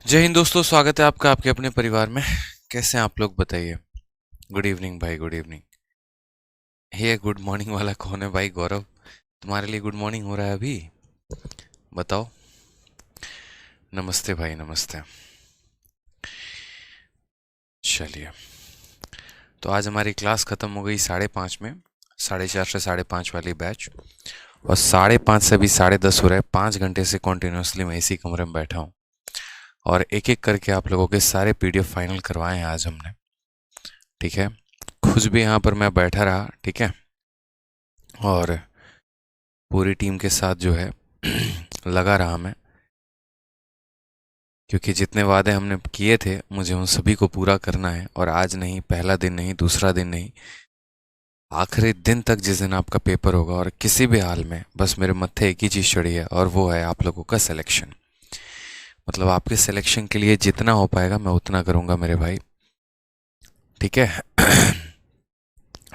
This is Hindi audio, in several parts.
जय हिंद दोस्तों, स्वागत है आपका आपके अपने परिवार में। कैसे हैं आप लोग, बताइए। गुड इवनिंग भाई, गुड इवनिंग। ये गुड मॉर्निंग वाला कौन है भाई? गौरव, तुम्हारे लिए गुड मॉर्निंग हो रहा है अभी? बताओ। नमस्ते भाई, नमस्ते। चलिए, तो आज हमारी क्लास ख़त्म हो गई 5:30 में। 4:30 से 5:30 वाली बैच। और 5:30 से अभी 10:30 हो रहा है। 5 घंटे से कॉन्टिन्यूसली मैं इसी कमरे में बैठा हूँ और एक एक करके आप लोगों के सारे पीडीएफ फाइनल करवाए हैं आज हमने। ठीक है, खुद भी यहाँ पर मैं बैठा रहा। ठीक है, और पूरी टीम के साथ जो है लगा रहा मैं, क्योंकि जितने वादे हमने किए थे मुझे उन सभी को पूरा करना है। और आज नहीं, पहला दिन नहीं, दूसरा दिन नहीं, आखिरी दिन तक जिस दिन आपका पेपर होगा, और किसी भी हाल में बस मेरे मत्थे एक ही चीज़ चढ़ी है, और वो है आप लोगों का सिलेक्शन। मतलब आपके सिलेक्शन के लिए जितना हो पाएगा मैं उतना करूँगा मेरे भाई। ठीक है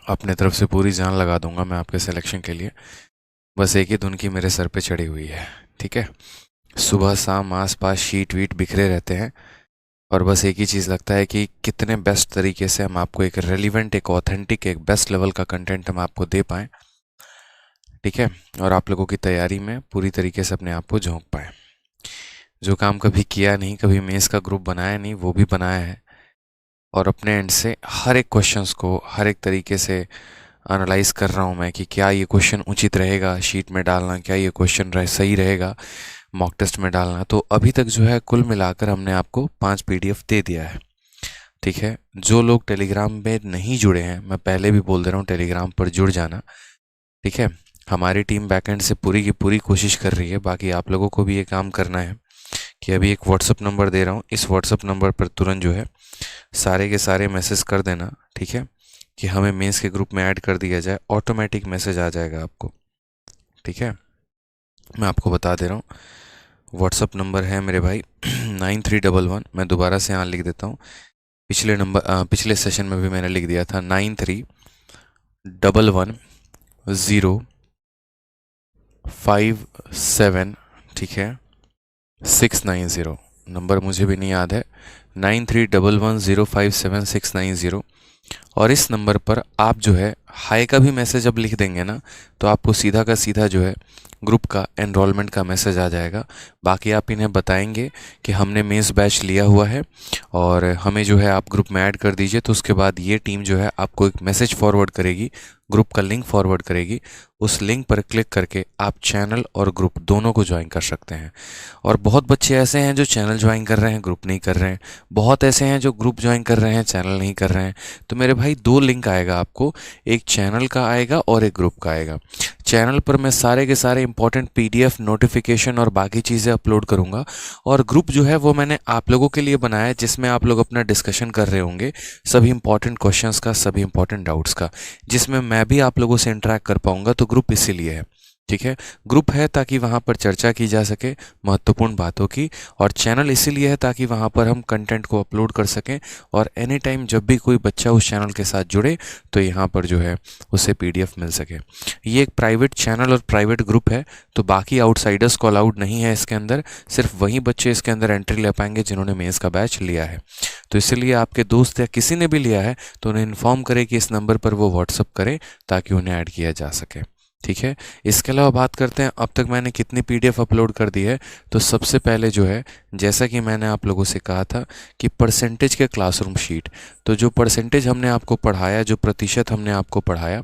अपने तरफ से पूरी जान लगा दूंगा मैं आपके सिलेक्शन के लिए। बस एक ही धुन की मेरे सर पे चढ़ी हुई है। ठीक है, सुबह शाम आस पास शीट वीट बिखरे रहते हैं, और बस एक ही चीज़ लगता है कि कितने बेस्ट तरीके से हम आपको एक रेलिवेंट, एक ऑथेंटिक, एक बेस्ट लेवल का कंटेंट हम आपको दे पाएँ। ठीक है, और आप लोगों की तैयारी में पूरी तरीके से अपने आप को झोंक पाएँ। जो काम कभी किया नहीं, कभी मेंस का ग्रुप बनाया नहीं, वो भी बनाया है। और अपने एंड से हर एक क्वेश्चंस को हर एक तरीके से एनालाइज कर रहा हूँ मैं कि क्या ये क्वेश्चन उचित रहेगा शीट में डालना, क्या ये क्वेश्चन सही रहेगा मॉक टेस्ट में डालना। तो अभी तक जो है कुल मिलाकर हमने आपको 5 पीडीएफ दे दिया है। ठीक है, जो लोग टेलीग्राम में नहीं जुड़े हैं, मैं पहले भी बोल दे रहा हूँ, टेलीग्राम पर जुड़ जाना। ठीक है, हमारी टीम बैकएंड से पूरी की पूरी कोशिश कर रही है। बाकी आप लोगों को भी ये काम करना है कि अभी एक व्हाट्सअप नंबर दे रहा हूँ, इस व्हाट्सअप नंबर पर तुरंत जो है सारे के सारे मैसेज कर देना। ठीक है, कि हमें मेंस के ग्रुप में ऐड कर दिया जाए, ऑटोमेटिक मैसेज आ जाएगा आपको। ठीक है, मैं आपको बता दे रहा हूँ, व्हाट्सअप नंबर है मेरे भाई 9311। मैं दोबारा से यहाँ लिख देता हूँ, पिछले नंबर पिछले सेशन में भी मैंने लिख दिया था, 931105 7। ठीक है, 690 नंबर मुझे भी नहीं याद है, 9311057690। और इस नंबर पर आप जो है हाई का भी मैसेज अब लिख देंगे ना, तो आपको सीधा का सीधा जो है ग्रुप का एनरोलमेंट का मैसेज आ जाएगा। बाकी आप इन्हें बताएंगे कि हमने मेंस बैच लिया हुआ है और हमें जो है आप ग्रुप में ऐड कर दीजिए। तो उसके बाद ये टीम जो है आपको एक मैसेज फॉरवर्ड करेगी, ग्रुप का लिंक फॉरवर्ड करेगी। उस लिंक पर क्लिक करके आप चैनल और ग्रुप दोनों को ज्वाइन कर सकते हैं। और बहुत बच्चे ऐसे हैं जो चैनल ज्वाइन कर रहे हैं, ग्रुप नहीं कर रहे हैं। बहुत ऐसे हैं जो ग्रुप ज्वाइन कर रहे हैं, चैनल नहीं कर रहे हैं। तो मेरे भाई 2 लिंक आएगा आपको, एक चैनल का आएगा और एक ग्रुप का आएगा। चैनल पर मैं सारे के सारे इंपॉर्टेंट पीडीएफ, नोटिफिकेशन और बाकी चीज़ें अपलोड करूंगा। और ग्रुप जो है वो मैंने आप लोगों के लिए बनाया है, जिसमें आप लोग अपना डिस्कशन कर रहे होंगे सभी इंपॉर्टेंट क्वेश्चंस का, सभी इंपॉर्टेंट डाउट्स का, जिसमें मैं भी आप लोगों से इंटरेक्ट कर पाऊंगा। तो ग्रुप इसीलिए है। ठीक है, ग्रुप है ताकि वहाँ पर चर्चा की जा सके महत्वपूर्ण बातों की, और चैनल इसीलिए है ताकि वहाँ पर हम कंटेंट को अपलोड कर सकें। और एनी टाइम जब भी कोई बच्चा उस चैनल के साथ जुड़े तो यहाँ पर जो है उसे पीडीएफ मिल सके। ये एक प्राइवेट चैनल और प्राइवेट ग्रुप है, तो बाकी आउटसाइडर्स को अलाउड नहीं है इसके अंदर। सिर्फ वही बच्चे इसके अंदर एंट्री ले पाएंगे जिन्होंने मेंस का बैच लिया है। तो इसलिए आपके दोस्त या किसी ने भी लिया है तो उन्हें इन्फॉर्म करें कि इस नंबर पर वो व्हाट्सअप करें ताकि उन्हें ऐड किया जा सके। ठीक है, इसके अलावा बात करते हैं अब तक मैंने कितनी पीडीएफ अपलोड कर दी है। तो सबसे पहले जो है, जैसा कि मैंने आप लोगों से कहा था कि परसेंटेज के क्लासरूम शीट, तो जो परसेंटेज हमने आपको पढ़ाया, जो प्रतिशत हमने आपको पढ़ाया,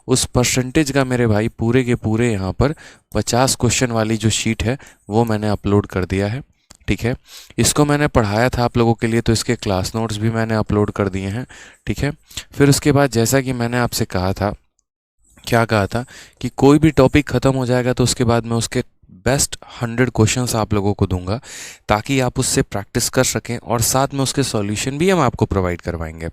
उस परसेंटेज का मेरे भाई पूरे के पूरे यहाँ पर 50 क्वेश्चन वाली जो शीट है वो मैंने अपलोड कर दिया है। ठीक है, इसको मैंने पढ़ाया था आप लोगों के लिए, तो इसके क्लास नोट्स भी मैंने अपलोड कर दिए हैं। ठीक है, फिर उसके बाद जैसा कि मैंने आपसे कहा था, क्या कहा था कि कोई भी टॉपिक ख़त्म हो जाएगा तो उसके बाद मैं उसके बेस्ट 100 क्वेश्चंस आप लोगों को दूंगा ताकि आप उससे प्रैक्टिस कर सकें, और साथ में उसके सॉल्यूशन भी हम आपको प्रोवाइड करवाएंगे।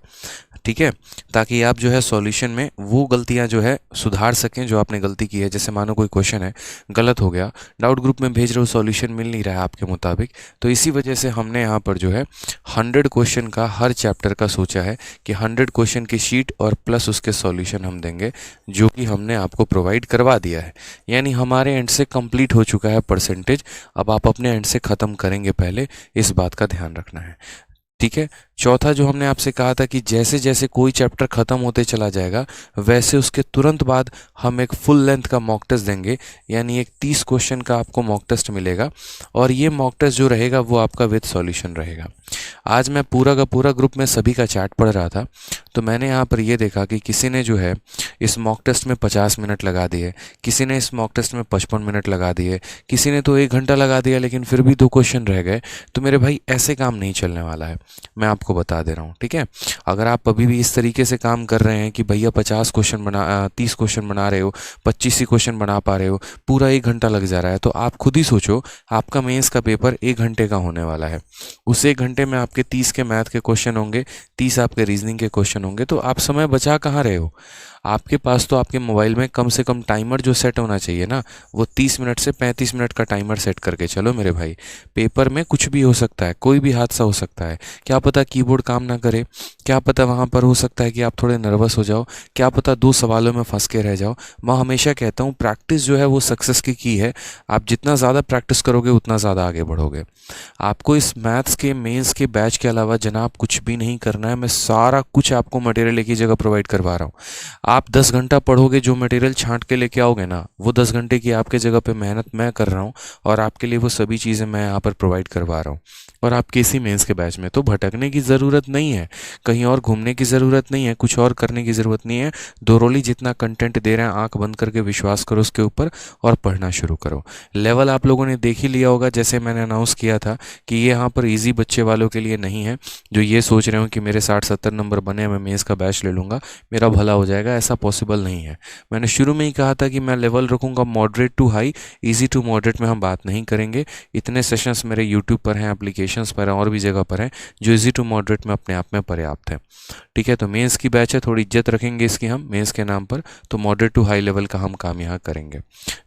ठीक है, ताकि आप जो है सॉल्यूशन में वो गलतियां जो है सुधार सकें जो आपने गलती की है। जैसे मानो कोई क्वेश्चन है गलत हो गया, डाउट ग्रुप में भेज रहे हो, सॉल्यूशन मिल नहीं रहा है आपके मुताबिक, तो इसी वजह से हमने यहाँ पर जो है 100 क्वेश्चन का हर चैप्टर का सोचा है कि 100 क्वेश्चन की शीट और प्लस उसके सॉल्यूशन हम देंगे, जो कि हमने आपको प्रोवाइड करवा दिया है। यानी हमारे एंड से कंप्लीट हो चुका है परसेंटेज, अब आप अपने एंड से ख़त्म करेंगे, पहले इस बात का ध्यान रखना है। ठीक है। चौथा जो हमने आपसे कहा था कि जैसे जैसे कोई चैप्टर खत्म होते चला जाएगा वैसे उसके तुरंत बाद हम एक फुल लेंथ का मॉक टेस्ट देंगे, यानी एक 30 क्वेश्चन का आपको मॉक टेस्ट मिलेगा, और ये मॉक टेस्ट जो रहेगा वो आपका विद सॉल्यूशन रहेगा। आज मैं पूरा का पूरा ग्रुप में सभी का चैट पढ़ रहा था, तो मैंने यहाँ पर ये देखा कि किसी ने जो है इस मॉक टेस्ट में 50 मिनट लगा दिए, किसी ने इस मॉक टेस्ट में 55 मिनट लगा दिए, किसी ने तो 1 घंटा लगा दिया, लेकिन फिर भी 2 क्वेश्चन रह गए। तो मेरे भाई ऐसे काम नहीं चलने वाला है, मैं आपको बता दे रहा हूँ। ठीक है, अगर आप अभी भी इस तरीके से काम कर रहे हैं कि भैया 50 क्वेश्चन 30 क्वेश्चन बना रहे हो, 25 ही क्वेश्चन बना पा रहे हो, पूरा 1 घंटा लग जा रहा है, तो आप खुद ही सोचो आपका मेंस का पेपर 1 घंटे का होने वाला है। उस 1 घंटे में आपके 30 के मैथ के क्वेश्चन होंगे, 30 आपके रीजनिंग के क्वेश्चन होंगे, तो आप समय बचा कहाँ रहे हो? आपके पास तो आपके मोबाइल में कम से कम टाइमर जो सेट होना चाहिए ना, वो 30 मिनट से 35 मिनट का टाइमर सेट करके चलो मेरे भाई। पेपर में कुछ भी हो सकता है, कोई भी हादसा हो सकता है, क्या पता कीबोर्ड काम ना करे, क्या पता वहाँ पर हो सकता है कि आप थोड़े नर्वस हो जाओ, क्या पता 2 सवालों में फंस के रह जाओ। मैं हमेशा कहता हूँ प्रैक्टिस जो है वो सक्सेस की है। आप जितना ज़्यादा प्रैक्टिस करोगे उतना ज़्यादा आगे बढ़ोगे। आपको इस मैथ्स के मेंस के बैच के अलावा जनाब कुछ भी नहीं करना है, मैं सारा कुछ आपको मटेरियल एक ही जगह प्रोवाइड करवा रहा हूँ। आप 10 घंटा पढ़ोगे, जो मटेरियल छांट के लेके आओगे ना, वो 10 घंटे की आपके जगह पे मेहनत मैं कर रहा हूँ, और आपके लिए वो सभी चीज़ें मैं यहाँ पर प्रोवाइड करवा रहा हूँ। और आपके इसी मेंस के बैच में तो भटकने की ज़रूरत नहीं है, कहीं और घूमने की ज़रूरत नहीं है, कुछ और करने की ज़रूरत नहीं है। दोरोली जितना कंटेंट दे रहे हैं, आंख बंद करके विश्वास करो उसके ऊपर और पढ़ना शुरू करो। लेवल आप लोगों ने देख ही लिया होगा, जैसे मैंने अनाउंस किया था कि ये यहाँ पर ईजी बच्चे वालों के लिए नहीं है, जो ये सोच रहे हो कि मेरे 60-70 नंबर बने, मैं मेंस का बैच ले लूँगा, मेरा भला हो जाएगा, ऐसा पॉसिबल नहीं है। मैंने शुरू में ही कहा था कि मैं लेवल रखूँगा moderate to high, easy to moderate में हम बात नहीं करेंगे। इतने सेशंस मेरे यूट्यूब पर हैं, एप्लीकेशंस पर हैं, और भी जगह पर हैं, जो ईजी टू मॉडरेट में अपने आप में पर्याप्त है। ठीक है, तो मेंस की बैच है, थोड़ी इज्जत रखेंगे इसकी हम मेंस के नाम पर, तो मॉडरेट टू हाई लेवल का हम काम यहाँ करेंगे।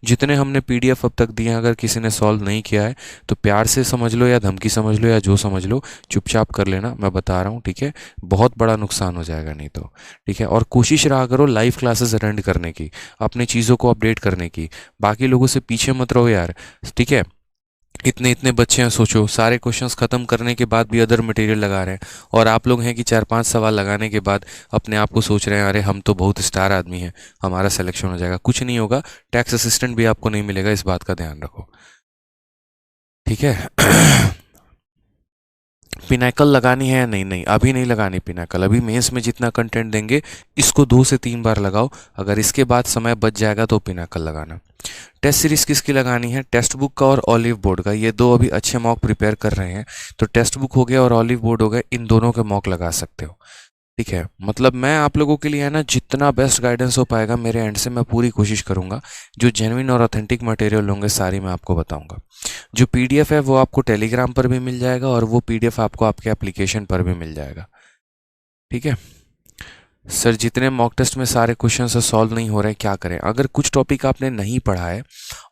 जितने हमने पीडीएफ अब तक दिए हैं, अगर किसी ने सॉल्व नहीं किया है तो प्यार से समझ लो या धमकी समझ लो या जो समझ लो, चुपचाप कर लेना, मैं बता रहा हूँ। ठीक है, बहुत बड़ा नुकसान हो जाएगा नहीं तो। ठीक है, और कोशिश रहा करो लाइव क्लासेस अटेंड करने की, अपनी चीज़ों को अपडेट करने की, बाकी लोगों से पीछे मत रहो यार। ठीक है, इतने इतने बच्चे हैं, सोचो सारे क्वेश्चंस खत्म करने के बाद भी अदर मटेरियल लगा रहे हैं, और आप लोग हैं कि 4-5 सवाल लगाने के बाद अपने आप को सोच रहे हैं अरे हम तो बहुत स्टार आदमी हैं, हमारा सिलेक्शन हो जाएगा। कुछ नहीं होगा, टैक्स असिस्टेंट भी आपको नहीं मिलेगा, इस बात का ध्यान रखो। ठीक है। पिनाकल लगानी है? नहीं नहीं, अभी नहीं लगानी पिनाकल, अभी मेंस में जितना कंटेंट देंगे इसको 2 से 3 बार लगाओ, अगर इसके बाद समय बच जाएगा तो पिनाकल लगाना। टेस्ट सीरीज किसकी लगानी है? टेक्स्ट बुक का और ऑलिव बोर्ड का, ये 2 अभी अच्छे मॉक प्रिपेयर कर रहे हैं, तो टेक्स्ट बुक हो गया और ऑलिव बोर्ड हो गया, इन दोनों के मॉक लगा सकते हो। ठीक है, मतलब मैं आप लोगों के लिए है ना जितना बेस्ट गाइडेंस हो पाएगा मेरे एंड से मैं पूरी कोशिश करूंगा। जो जेन्युइन और ऑथेंटिक मटेरियल होंगे सारी मैं आपको बताऊंगा। जो पीडीएफ है वो आपको टेलीग्राम पर भी मिल जाएगा, और वो पीडीएफ आपको आपके एप्लीकेशन पर भी मिल जाएगा। ठीक है सर, जितने मॉक टेस्ट में सारे क्वेश्चन से सॉल्व नहीं हो रहे हैं, क्या करें? अगर कुछ टॉपिक आपने नहीं पढ़ा है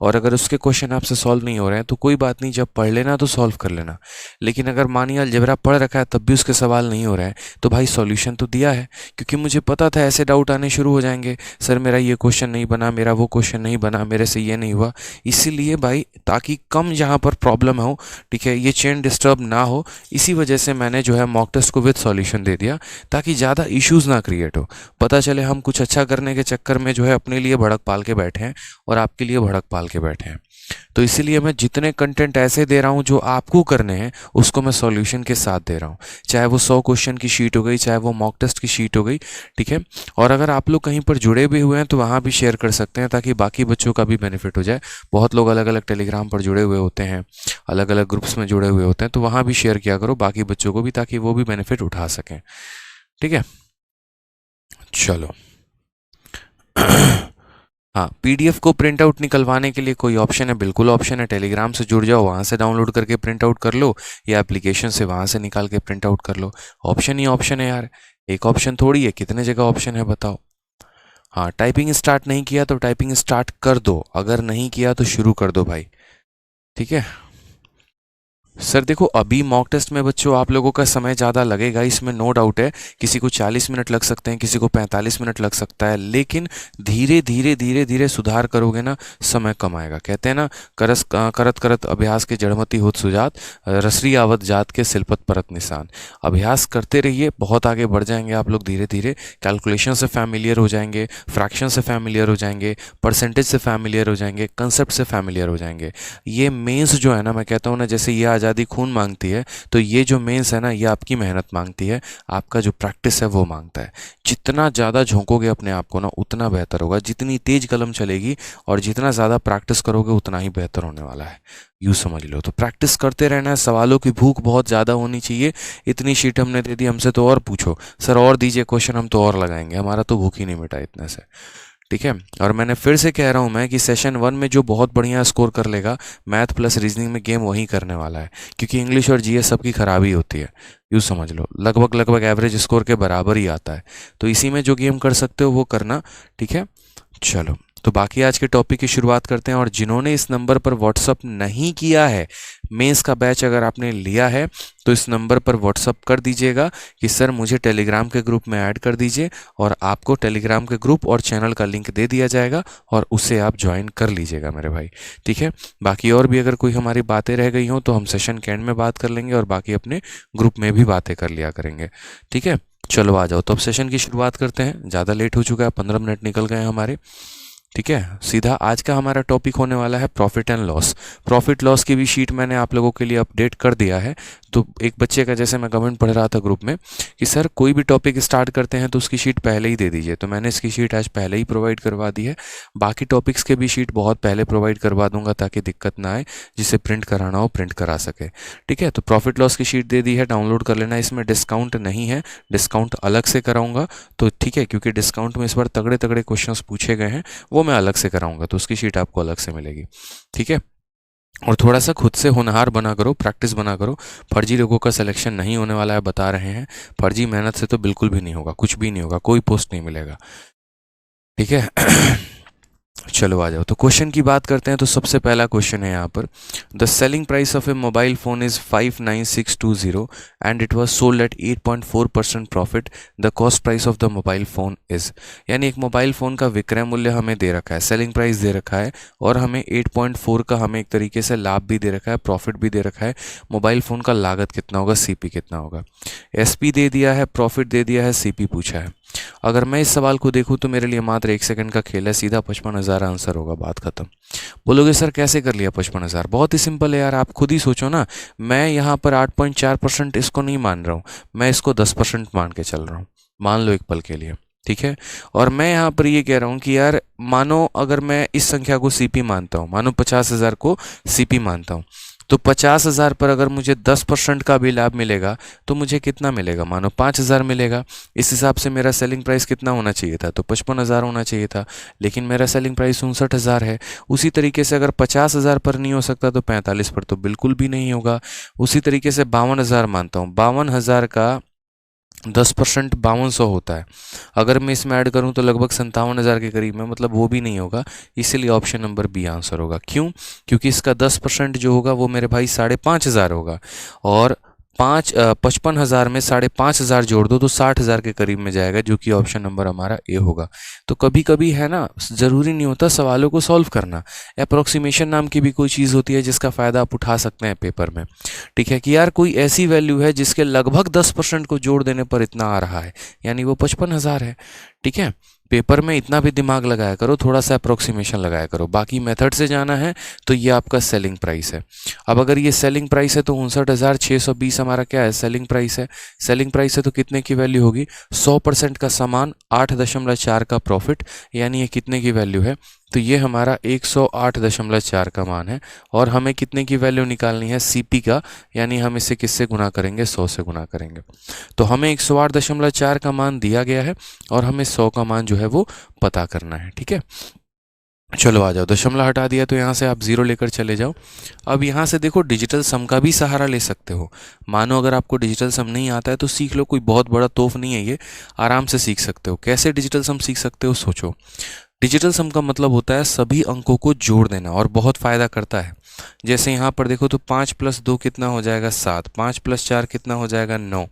और अगर उसके क्वेश्चन आपसे सॉल्व नहीं हो रहे हैं तो कोई बात नहीं, जब पढ़ लेना तो सॉल्व कर लेना। लेकिन अगर मानिए अलजेब्रा पढ़ रखा है तब भी उसके सवाल नहीं हो रहे हैं, तो भाई सॉल्यूशन तो दिया है, क्योंकि मुझे पता था ऐसे डाउट आने शुरू हो जाएंगे, सर मेरा ये क्वेश्चन नहीं बना, मेरा वो क्वेश्चन नहीं बना, मेरे से ये नहीं हुआ। इसीलिए भाई, ताकि कम जहाँ पर प्रॉब्लम हो, ठीक है, ये चेन डिस्टर्ब ना हो, इसी वजह से मैंने जो है मॉक टेस्ट को विद सॉल्यूशन दे दिया, ताकि ज़्यादा इश्यूज़ ना क्रिएट हो। पता चले हम कुछ अच्छा करने के चक्कर में जो है अपने लिए भड़क पाल के बैठे हैं और आपके लिए भड़क पाल के बैठे हैं। तो इसीलिए मैं जितने कंटेंट ऐसे दे रहा हूं जो आपको करने हैं उसको मैं सॉल्यूशन के साथ दे रहा हूं, चाहे वो 100 क्वेश्चन की शीट हो गई, चाहे वो मॉक टेस्ट की शीट हो गई। ठीक है, और अगर आप लोग कहीं पर जुड़े भी हुए हैं तो वहाँ भी शेयर कर सकते हैं, ताकि बाकी बच्चों का भी बेनिफिट हो जाए। बहुत लोग अलग अलग टेलीग्राम पर जुड़े हुए होते हैं, अलग अलग ग्रुप्स में जुड़े हुए होते हैं, तो वहाँ भी शेयर किया करो बाकी बच्चों को भी, ताकि वो भी बेनिफिट उठा सकें। ठीक है, चलो। हाँ, पीडीएफ को प्रिंट आउट निकलवाने के लिए कोई ऑप्शन है? बिल्कुल ऑप्शन है, टेलीग्राम से जुड़ जाओ, वहाँ से डाउनलोड करके प्रिंट आउट कर लो, या एप्लीकेशन से वहाँ से निकाल के प्रिंट आउट कर लो। ऑप्शन ही ऑप्शन है यार, एक ऑप्शन थोड़ी है, कितने जगह ऑप्शन है बताओ। हाँ, टाइपिंग स्टार्ट नहीं किया तो टाइपिंग स्टार्ट कर दो, अगर नहीं किया तो शुरू कर दो भाई, ठीक है। सर देखो, अभी मॉक टेस्ट में बच्चों आप लोगों का समय ज़्यादा लगेगा, इसमें नो डाउट है। किसी को 40 मिनट लग सकते हैं, किसी को 45 मिनट लग सकता है, लेकिन धीरे धीरे धीरे धीरे सुधार करोगे ना, समय कम आएगा। कहते हैं ना, करत करत अभ्यास के जड़मति होत सुजात, रसरी आवत जात के सिलपत परत निशान। अभ्यास करते रहिए, बहुत आगे बढ़ जाएंगे आप लोग धीरे धीरे। कैलकुलेशन से फैमिलियर हो जाएंगे, फ्रैक्शन से फैमिलियर हो जाएंगे, परसेंटेज से फैमिलियर हो जाएंगे, कंसेप्ट से फैमिलियर हो जाएंगे। ये मेंस जो है ना, मैं कहता हूँ ना, जैसे ये आज़ादी खून मांगती है, तो ये जो मेंस है ना, ये आपकी मेहनत मांगती है, आपका जो प्रैक्टिस है वो मांगता है। जितना ज़्यादा झोंकोगे अपने आप को ना, उतना बेहतर होगा। जितनी तेज कलम चलेगी और जितना ज़्यादा प्रैक्टिस करोगे, उतना ही बेहतर होने वाला है, यूँ समझ लो। तो प्रैक्टिस करते रहना है, सवालों की भूख बहुत ज़्यादा होनी चाहिए। इतनी शीट हमने दे दी, हमसे तो और पूछो सर, और दीजिए क्वेश्चन, हम तो और लगाएंगे, हमारा तो भूख ही नहीं मिटा इतने से, ठीक है। और मैंने फिर से कह रहा हूं मैं कि सेशन 1 में जो बहुत बढ़िया स्कोर कर लेगा, मैथ प्लस रीजनिंग में गेम वही करने वाला है, क्योंकि इंग्लिश और जीएस सबकी खराबी होती है, यूँ समझ लो। लगभग लगभग एवरेज स्कोर के बराबर ही आता है, तो इसी में जो गेम कर सकते हो वो करना, ठीक है। चलो, तो बाकी आज के टॉपिक की शुरुआत करते हैं। और जिन्होंने इस नंबर पर व्हाट्सअप नहीं किया है, मेंस का बैच अगर आपने लिया है तो इस नंबर पर व्हाट्सअप कर दीजिएगा कि सर मुझे टेलीग्राम के ग्रुप में ऐड कर दीजिए, और आपको टेलीग्राम के ग्रुप और चैनल का लिंक दे दिया जाएगा और उसे आप ज्वाइन कर लीजिएगा मेरे भाई, ठीक है। बाकी और भी अगर कोई हमारी बातें रह गई हों तो हम सेशन के एंड में बात कर लेंगे, और बाकी अपने ग्रुप में भी बातें कर लिया करेंगे, ठीक है। चलो आ जाओ, तो अब सेशन की शुरुआत करते हैं। ज़्यादा लेट हो चुका है, 15 मिनट निकल गए हमारे, ठीक है। सीधा आज का हमारा टॉपिक होने वाला है profit and loss. Profit loss की भी शीट मैंने आप लोगों के लिए अपडेट कर दिया है। तो एक बच्चे का, जैसे मैं कमेंट पढ़ रहा था ग्रुप में कि सर कोई भी टॉपिक स्टार्ट करते हैं तो उसकी शीट पहले ही दे दीजिए, तो मैंने इसकी शीट आज पहले ही प्रोवाइड करवा दी है। बाकी टॉपिक्स के भी शीट बहुत पहले प्रोवाइड करवा दूंगा ताकि दिक्कत ना आए, जिसे प्रिंट कराना हो प्रिंट करा सके, ठीक है। तो प्रॉफिट लॉस की शीट दे दी है, डाउनलोड कर लेना। इसमें डिस्काउंट नहीं है, डिस्काउंट अलग से कराऊंगा, तो ठीक है, क्योंकि डिस्काउंट में इस बार तगड़े तगड़े क्वेश्चंस पूछे गए हैं, वो मैं अलग से कराऊंगा, तो उसकी शीट आपको अलग से मिलेगी, ठीक है। और थोड़ा सा खुद से होनहार बना करो, प्रैक्टिस बना करो। फर्जी लोगों का सिलेक्शन नहीं होने वाला है, बता रहे हैं। फर्जी मेहनत से तो बिल्कुल भी नहीं होगा, कुछ भी नहीं होगा, कोई पोस्ट नहीं मिलेगा, ठीक है। चलो आ जाओ, तो क्वेश्चन की बात करते हैं। तो सबसे पहला क्वेश्चन है यहाँ पर, the selling price of A mobile phone is 59620 and it was sold at 8.4% profit, the cost price of the mobile phone is. यानी एक मोबाइल फ़ोन का विक्रय मूल्य हमें दे रखा है, सेलिंग प्राइस दे रखा है, और हमें 8.4 का हमें एक तरीके से लाभ भी दे रखा है, प्रॉफिट भी दे रखा है। मोबाइल फ़ोन का लागत कितना होगा, सीपी कितना होगा। एसपी दे दिया है, प्रॉफिट दे दिया है, सीपी पूछा है। अगर मैं इस सवाल को देखूं तो मेरे लिए मात्र 1 सेकंड का खेल है, सीधा 55,000 आंसर होगा, बात खत्म। बोलोगे सर कैसे कर लिया 55,000? बहुत ही सिंपल है यार, आप खुद ही सोचो ना। मैं यहाँ पर 8.4% इसको नहीं मान रहा हूँ, मैं इसको 10% मान के चल रहा हूँ, मान लो एक पल के लिए, ठीक है। और मैं यहाँ पर ये कह रहा हूँ कि यार मानो अगर मैं इस संख्या को सीपी मानता हूँ, मानो 50,000 को सीपी मानता हूँ, तो 50,000 पर अगर मुझे 10% का भी लाभ मिलेगा तो मुझे कितना मिलेगा, मानो 5,000 मिलेगा। इस हिसाब से मेरा सेलिंग प्राइस कितना होना चाहिए था, तो 55,000 होना चाहिए था, लेकिन मेरा सेलिंग प्राइस 59,000 है। उसी तरीके से अगर 50,000 पर नहीं हो सकता तो 45 पर तो बिल्कुल भी नहीं होगा। उसी तरीके से 52,000 मानता हूँ, 52,000 का 10% 5200 होता है। अगर मैं इसमें ऐड करूं तो लगभग 57,000 के करीब में, मतलब वो भी नहीं होगा। इसीलिए ऑप्शन नंबर बी आंसर होगा। क्यों? क्योंकि इसका 10% जो होगा वो मेरे भाई 5,500 होगा, और 55,000 में 5,500 जोड़ दो तो 60,000 के करीब में जाएगा, जो कि ऑप्शन नंबर हमारा ए होगा। तो कभी कभी है ना, ज़रूरी नहीं होता सवालों को सॉल्व करना, अप्रोक्सीमेशन नाम की भी कोई चीज़ होती है जिसका फ़ायदा आप उठा सकते हैं पेपर में, ठीक है। कि यार कोई ऐसी वैल्यू है जिसके लगभग 10% को जोड़ देने पर इतना आ रहा है, यानी वो 55,000 है, ठीक है। पेपर में इतना भी दिमाग लगाया करो, थोड़ा सा अप्रोक्सीमेशन लगाया करो। बाकी मेथड से जाना है तो ये आपका सेलिंग प्राइस है। अब अगर ये सेलिंग प्राइस है तो 59,620 हमारा क्या है, सेलिंग प्राइस है। सेलिंग प्राइस है तो कितने की वैल्यू होगी, 100% का सामान, 8.4 का प्रॉफिट, यानी ये कितने की वैल्यू है, तो ये हमारा 108.4 का मान है। और हमें कितने की वैल्यू निकालनी है, सीपी का, यानी हम इसे किससे गुना करेंगे, 100 से गुना करेंगे। तो हमें 108.4 का मान दिया गया है और हमें 100 का मान जो है वो पता करना है, ठीक है। चलो आ जाओ, दशमलव हटा दिया तो यहाँ से आप जीरो लेकर चले जाओ। अब यहाँ से देखो डिजिटल सम का भी सहारा ले सकते हो। मानो अगर आपको डिजिटल सम नहीं आता है तो सीख लो, कोई बहुत बड़ा तोहफ नहीं है ये, आराम से सीख सकते हो। कैसे डिजिटल सम सीख सकते हो सोचो। डिजिटल सम का मतलब होता है सभी अंकों को जोड़ देना, और बहुत फायदा करता है। जैसे यहाँ पर देखो तो 5 + 2 कितना हो जाएगा 7, 5 + 4 कितना हो जाएगा 9,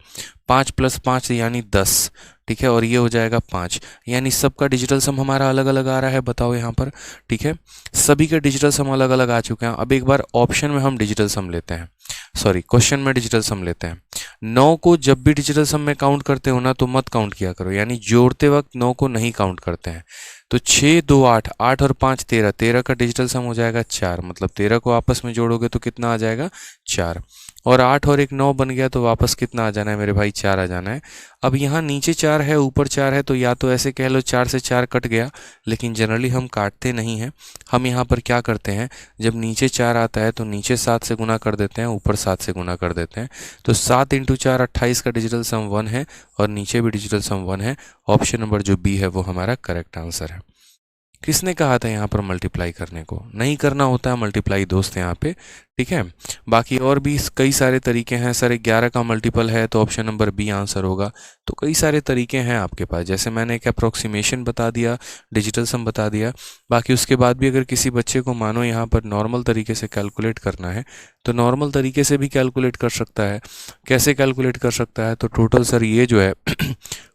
5 + 5 यानी 10, ठीक है, और ये हो जाएगा 5। यानी सबका डिजिटल सम हमारा अलग अलग आ रहा है, बताओ यहाँ पर, ठीक है, सभी के डिजिटल सम अलग अलग आ चुके हैं। अब एक बार ऑप्शन में हम डिजिटल सम लेते हैं, सॉरी क्वेश्चन में डिजिटल सम लेते हैं। 9 को जब भी डिजिटल सम में काउंट करते हो ना तो मत काउंट किया करो, यानी जोड़ते वक्त 9 को नहीं काउंट करते हैं। तो 6 2 8, 8 और 5 13, 13 का डिजिटल सम हो जाएगा 4, मतलब 13 को आपस में जोड़ोगे तो कितना आ जाएगा 4, और 8 और 1 9 बन गया, तो वापस कितना आ जाना है मेरे भाई 4 आ जाना है। अब यहाँ नीचे 4 है ऊपर 4 है, तो या तो ऐसे कह लो 4 से 4 कट गया, लेकिन जनरली हम काटते नहीं हैं। हम यहाँ पर क्या करते हैं, जब नीचे 4 आता है तो नीचे 7 से गुना कर देते हैं, ऊपर 7 से गुना कर देते हैं। तो 7 × 4 28 का डिजिटल सम 1 है, और नीचे भी डिजिटल सम 1 है। ऑप्शन नंबर जो बी है वो हमारा करेक्ट आंसर है। किसने कहा था यहाँ पर मल्टीप्लाई करने को? नहीं करना होता है मल्टीप्लाई दोस्त यहाँ पे, ठीक है। बाकी और भी कई सारे तरीके हैं। सर 11 का मल्टीपल है तो ऑप्शन नंबर बी आंसर होगा। तो कई सारे तरीके हैं आपके पास, जैसे मैंने एक अप्रोक्सीमेशन बता दिया, डिजिटल सम बता दिया। बाकी उसके बाद भी अगर किसी बच्चे को मानो यहाँ पर नॉर्मल तरीके से कैलकुलेट करना है तो नॉर्मल तरीके से भी कैलकुलेट कर सकता है। कैसे कैलकुलेट कर सकता है? तो टोटल सर ये जो है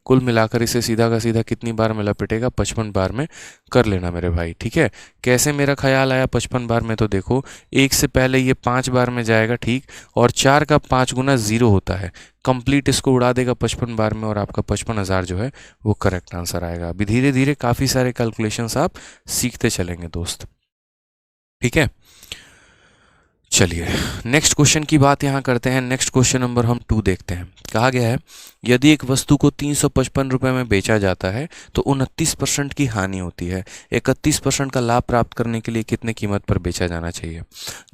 कुल मिलाकर इसे सीधा का सीधा कितनी बार में लपेटेगा, 55 बार में कर लेना मेरे भाई, ठीक है। कैसे मेरा ख्याल आया 55 बार में? तो देखो 1 से पहले ये 5 बार में जाएगा, ठीक, और 4 का 5 गुना 0 होता है, कंप्लीट इसको उड़ा देगा 55 बार में, और आपका 55,000 जो है वो करेक्ट आंसर आएगा। अभी धीरे धीरे काफ़ी सारे कैलकुलेशंस आप सीखते चलेंगे दोस्त, ठीक है। चलिए नेक्स्ट क्वेश्चन की बात यहाँ करते हैं। नेक्स्ट क्वेश्चन नंबर हम 2 देखते हैं। कहा गया है यदि एक वस्तु को 355 रुपये में बेचा जाता है तो 29% की हानि होती है, 31% का लाभ प्राप्त करने के लिए कितने कीमत पर बेचा जाना चाहिए?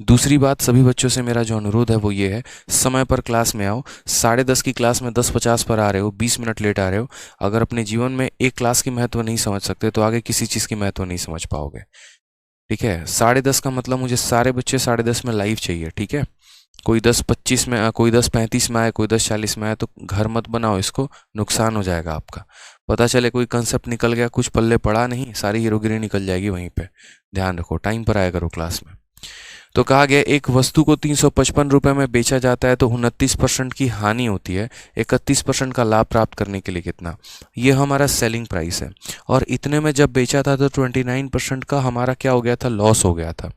दूसरी बात, सभी बच्चों से मेरा जो अनुरोध है वो ये है, समय पर क्लास में आओ। 10:30 की क्लास में 10:50 पर आ रहे हो, 20 मिनट लेट आ रहे हो। अगर अपने जीवन में एक क्लास की महत्व नहीं समझ सकते तो आगे किसी चीज़ की महत्व नहीं समझ पाओगे, ठीक है। 10:30 का मतलब मुझे सारे बच्चे 10:30 में लाइव चाहिए, ठीक है। कोई 10:25 में, कोई 10:35 में आए, कोई 10:40 में आए, तो घर मत बनाओ इसको, नुकसान हो जाएगा आपका। पता चले कोई कंसेप्ट निकल गया, कुछ पल्ले पड़ा नहीं, सारी हीरोगिरी निकल जाएगी वहीं पे। ध्यान रखो, टाइम पर आया करो क्लास में। तो कहा गया एक वस्तु को 355 रुपये में बेचा जाता है तो 29% की हानि होती है, 31% का लाभ प्राप्त करने के लिए कितना? ये हमारा सेलिंग प्राइस है, और इतने में जब बेचा था तो 29% का हमारा क्या हो गया था, लॉस हो गया था।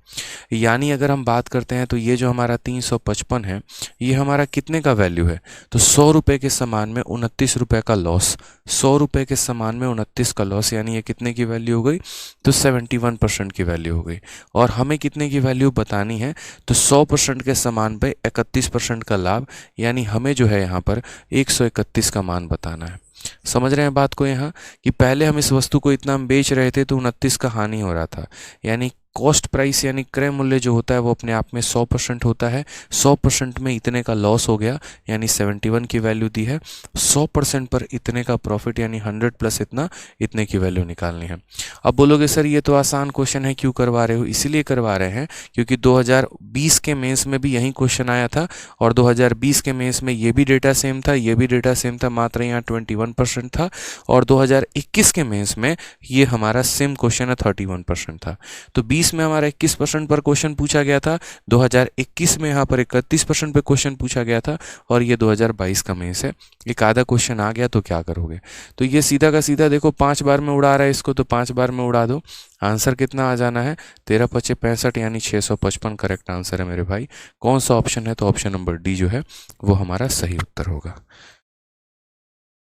यानी अगर हम बात करते हैं तो ये जो हमारा 355 है ये हमारा कितने का वैल्यू है? तो 100 रुपये के समान में 29 रुपये का लॉस, 100 रुपये के समान में 29 का लॉस, यानी ये कितने की वैल्यू हो गई? तो 71% की वैल्यू हो गई। और हमें कितने की वैल्यू बतानी है? तो 100% के समान पे 31% का लाभ, यानी हमें जो है यहाँ पर 131 का मान बताना है। समझ रहे हैं बात को यहाँ, कि पहले हम इस वस्तु को इतना बेच रहे थे तो 29 का हानि हो रहा था, यानी कॉस्ट प्राइस यानी क्रय मूल्य जो होता है वो अपने आप में 100% होता है। 100% में इतने का लॉस हो गया, यानी 71 की वैल्यू दी है। 100% पर इतने का प्रॉफिट, यानी 100 प्लस इतना, इतने की वैल्यू निकालनी है। अब बोलोगे सर ये तो आसान क्वेश्चन है, क्यों करवा रहे हो? इसीलिए करवा रहे हैं क्योंकि 2020 के मेंस में भी यही क्वेश्चन आया था, और 2020 के मेंस में ये भी डेटा सेम था, ये भी डेटा सेम था, मात्र यहाँ 21% था, और 2021 के मेंस में ये हमारा सेम क्वेश्चन है, 31% था। तो 20 में हमारा 21% पर क्वेश्चन पूछा गया था, 2021 में यहाँ पर 31% पे क्वेश्चन पूछा गया था, और ये 2022 का मेंस है। एक आधा क्वेश्चन आ गया तो क्या करोगे? तो ये सीधा का सीधा देखो 5 बार में उड़ा रहा है इसको, तो 5 बार में उड़ा दो। आंसर कितना आ जाना है? 13 × 5 = 65, यानी 655 करेक्ट आंसर है मेरे भाई। कौन सा ऑप्शन है? तो ऑप्शन नंबर डी जो है वो हमारा सही उत्तर होगा,